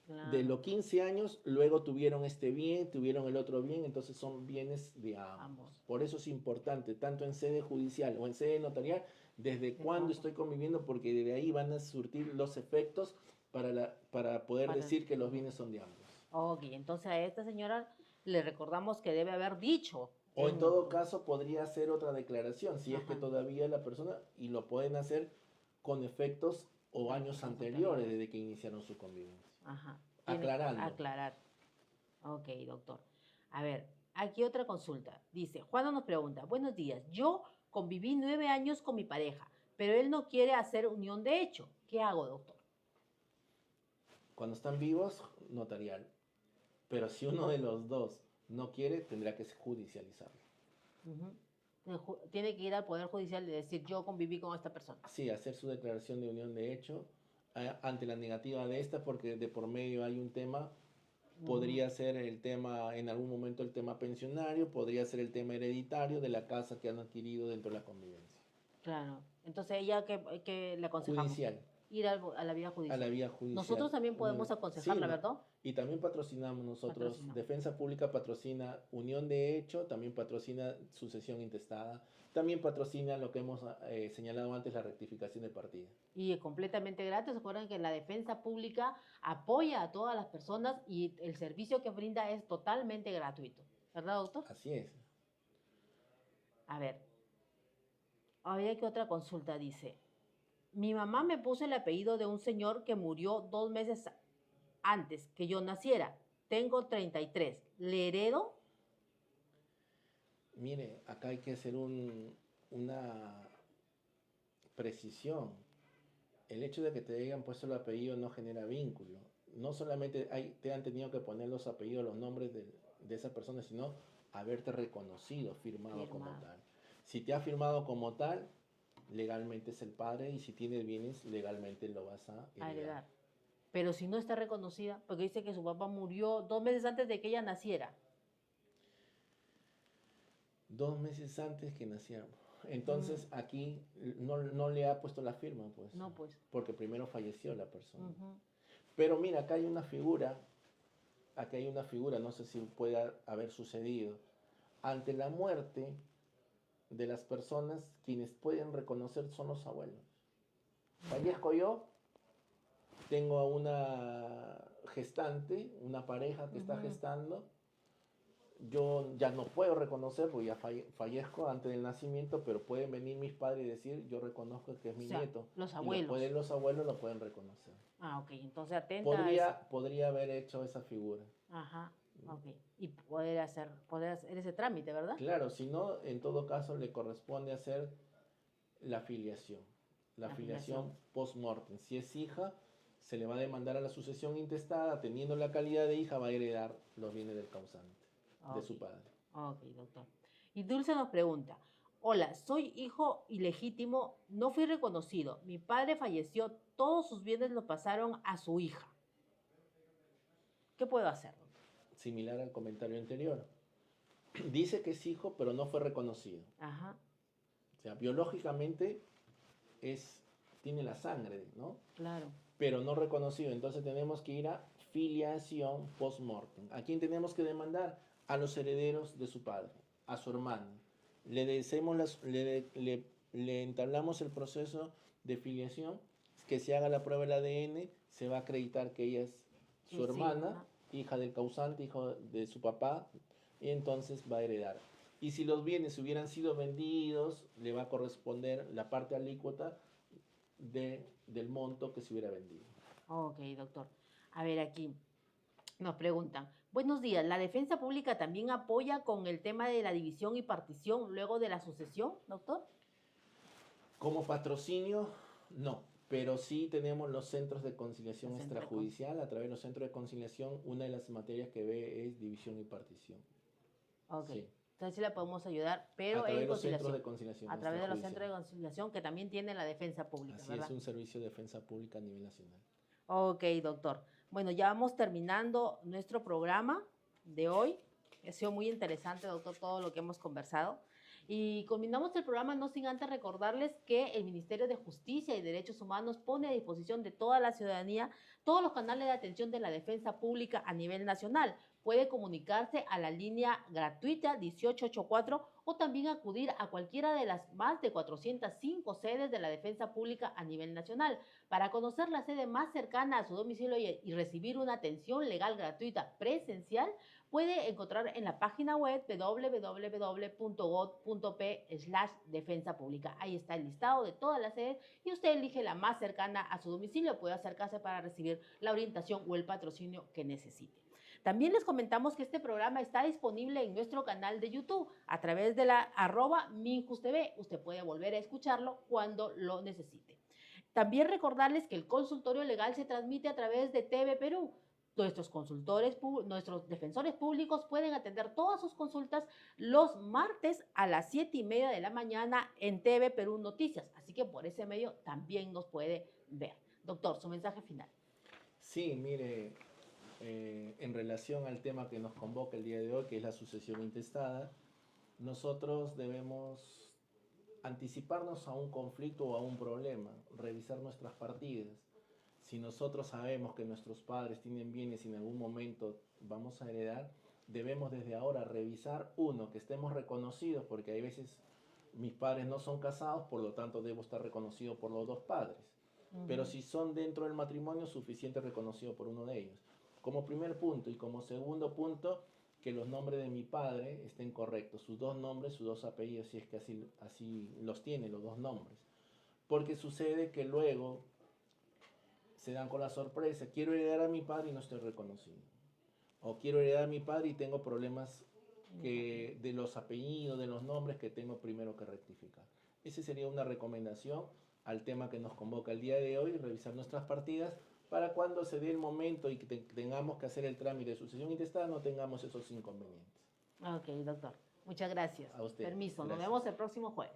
De Claro, los 15 años, luego tuvieron este bien, tuvieron el otro bien, entonces son bienes de ambos. ambos. Por eso es importante, tanto en sede judicial o en sede notarial, desde ¿De cuándo cuándo? estoy conviviendo, porque de ahí van a surtir los efectos para poder Para el decir que los futuro. bienes son de ambos. Ok, entonces a esta señora le recordamos que debe haber dicho O en en... todo caso podría hacer otra declaración, si es que Ajá, todavía la persona, y lo pueden hacer con efectos o de años épocas anteriores anteriores. desde que iniciaron su convivencia. Ajá, tiene que Aclarando. aclarar. Ok, doctor. A ver, aquí otra consulta. Dice, Juana nos pregunta, buenos días, yo conviví 9 años con mi pareja, pero él no quiere hacer unión de hecho. ¿Qué hago, doctor? Cuando están vivos, notarial. Pero si uno de los dos no quiere, tendrá que judicializarlo. Ujú. Tiene que ir al Poder Judicial y decir, yo conviví con esta persona. Sí, hacer su declaración de unión de hecho ante la negativa de esta, porque de por medio hay un tema, Ujú. podría ser el tema, en algún momento el tema pensionario, podría ser el tema hereditario de la casa que han adquirido dentro de la convivencia. Claro. Entonces, ella, ¿qué le aconsejamos? Judicial, Ir a la vía a la judicial. vía judicial. Nosotros también podemos Sí, aconsejarla, ¿verdad? y también patrocinamos nosotros, Patrocinamos. Defensa Pública patrocina unión de hecho, también patrocina sucesión intestada, también patrocina lo que hemos señalado antes, la rectificación de partida. Y es completamente gratis. Recuerden que la defensa pública apoya a todas las personas y el servicio que brinda es totalmente gratuito. ¿Verdad, doctor? Así es. A ver, había que otra consulta dice. Mi mamá me puso el apellido de un señor que murió 2 meses antes que yo naciera. Tengo 33. ¿Le heredo? Mire, acá hay que hacer una precisión. El hecho de que te hayan puesto el apellido no genera vínculo. No solamente te han tenido que poner los apellidos, los nombres de esa persona, sino haberte reconocido, firmado como Firmado. tal. Si te ha firmado como tal, legalmente es el padre, y si tienes bienes, legalmente lo vas a A heredar. heredar. Pero si no está reconocida, porque dice que su papá murió 2 meses antes de que ella naciera. 2 meses antes que naciera. Mm, Entonces aquí no le ha puesto la firma, pues, no, pues. porque primero falleció la persona. Ujú. Pero mira, acá hay una figura, no sé si puede haber sucedido. Ante la muerte de las personas, quienes pueden reconocer son los abuelos. Fallezco yo, tengo a una gestante, una pareja que está Ujú. gestando, yo ya no puedo reconocer porque ya fallezco antes del nacimiento, pero pueden venir mis padres y decir, yo reconozco que es O mi sea, nieto. los Y abuelos. los abuelos lo pueden reconocer. Ah, ok. Entonces atenta a eso. Podría haber hecho esa figura. Ajá. Ok. Y poder hacer ese trámite, ¿verdad? Claro, si no, en todo caso le corresponde hacer la filiación. La La afiliación. filiación post-mortem. Si es hija, se le va a demandar a la sucesión intestada, teniendo la calidad de hija, va a heredar los bienes del causante, de Ok. su padre. Ok, doctor. Y Dulce nos pregunta, hola, soy hijo ilegítimo, no fui reconocido. Mi padre falleció, todos sus bienes lo pasaron a su hija. ¿Qué puedo hacer, doctor? Similar al comentario anterior. Dice que es hijo, pero no fue reconocido. Ajá, O sea, biológicamente tiene la sangre, ¿no? claro. Pero no reconocido. Entonces tenemos que ir a filiación post-mortem. ¿A quién tenemos que demandar? A los herederos de su padre, a su hermano. Le entablamos el proceso de filiación, que se haga la prueba del ADN, se va a acreditar que ella es su Es hermana, hija. hija del causante, hijo de su papá, y entonces va a heredar. Y si los bienes hubieran sido vendidos, le va a corresponder la parte alícuota del monto que se hubiera vendido. Ok, doctor. A ver, aquí nos preguntan, buenos días, ¿la defensa pública también apoya con el tema de la división y partición luego de la sucesión, doctor? Como patrocinio, no, pero sí tenemos los centros de conciliación El centro de extrajudicial. A través de los centros de conciliación, una de las materias que ve es división y partición. Ok, Sí, entonces sí la podemos ayudar, a pero través en de los centros conciliación, de conciliación a través de los extrajudicial. centros de conciliación que también tiene la defensa pública, Así es, ¿verdad? un servicio de defensa pública a nivel nacional. Ok, doctor. Bueno, ya vamos terminando nuestro programa de hoy. Ha sido muy interesante, doctor, todo lo que hemos conversado. Y combinamos el programa no sin antes recordarles que el Ministerio de Justicia y Derechos Humanos pone a disposición de toda la ciudadanía todos los canales de atención de la defensa pública a nivel nacional. Puede comunicarse a la línea gratuita 1884 o también acudir a cualquiera de las más de 405 sedes de la defensa pública a nivel nacional. Para conocer la sede más cercana a su domicilio y recibir una atención legal gratuita presencial, puede encontrar en la página web www.gov.p/defensa pública. Ahí está el listado de todas las sedes y usted elige la más cercana a su domicilio. Puede acercarse para recibir la orientación o el patrocinio que necesite. También les comentamos que este programa está disponible en nuestro canal de YouTube a través de la @minjustv. Usted puede volver a escucharlo cuando lo necesite. También recordarles que el consultorio legal se transmite a través de TV Perú. Nuestros defensores públicos pueden atender todas sus consultas los martes a las 7:30 de la mañana en TV Perú Noticias. Así que por ese medio también nos puede ver. Doctor, su mensaje final. Sí, mire, en relación al tema que nos convoca el día de hoy, que es la sucesión intestada, nosotros debemos anticiparnos a un conflicto o a un problema, revisar nuestras partidas. Si nosotros sabemos que nuestros padres tienen bienes y en algún momento vamos a heredar, debemos desde ahora revisar, uno, que estemos reconocidos, porque hay veces mis padres no son casados, por lo tanto debo estar reconocido por los dos padres. Pero si son dentro del matrimonio, suficiente reconocido por uno de ellos. Como primer punto, y como segundo punto, que los nombres de mi padre estén correctos, sus dos nombres, sus dos apellidos, si es que así los tiene, los dos nombres. Porque sucede que luego se dan con la sorpresa, quiero heredar a mi padre y no estoy reconocido. O quiero heredar a mi padre y tengo problemas de los apellidos, de los nombres que tengo primero que rectificar. Esa sería una recomendación al tema que nos convoca el día de hoy, revisar nuestras partidas para cuando se dé el momento y que tengamos que hacer el trámite de sucesión intestada no tengamos esos inconvenientes. Ok, doctor. Muchas gracias. A usted. Permiso. Gracias. Nos vemos el próximo jueves.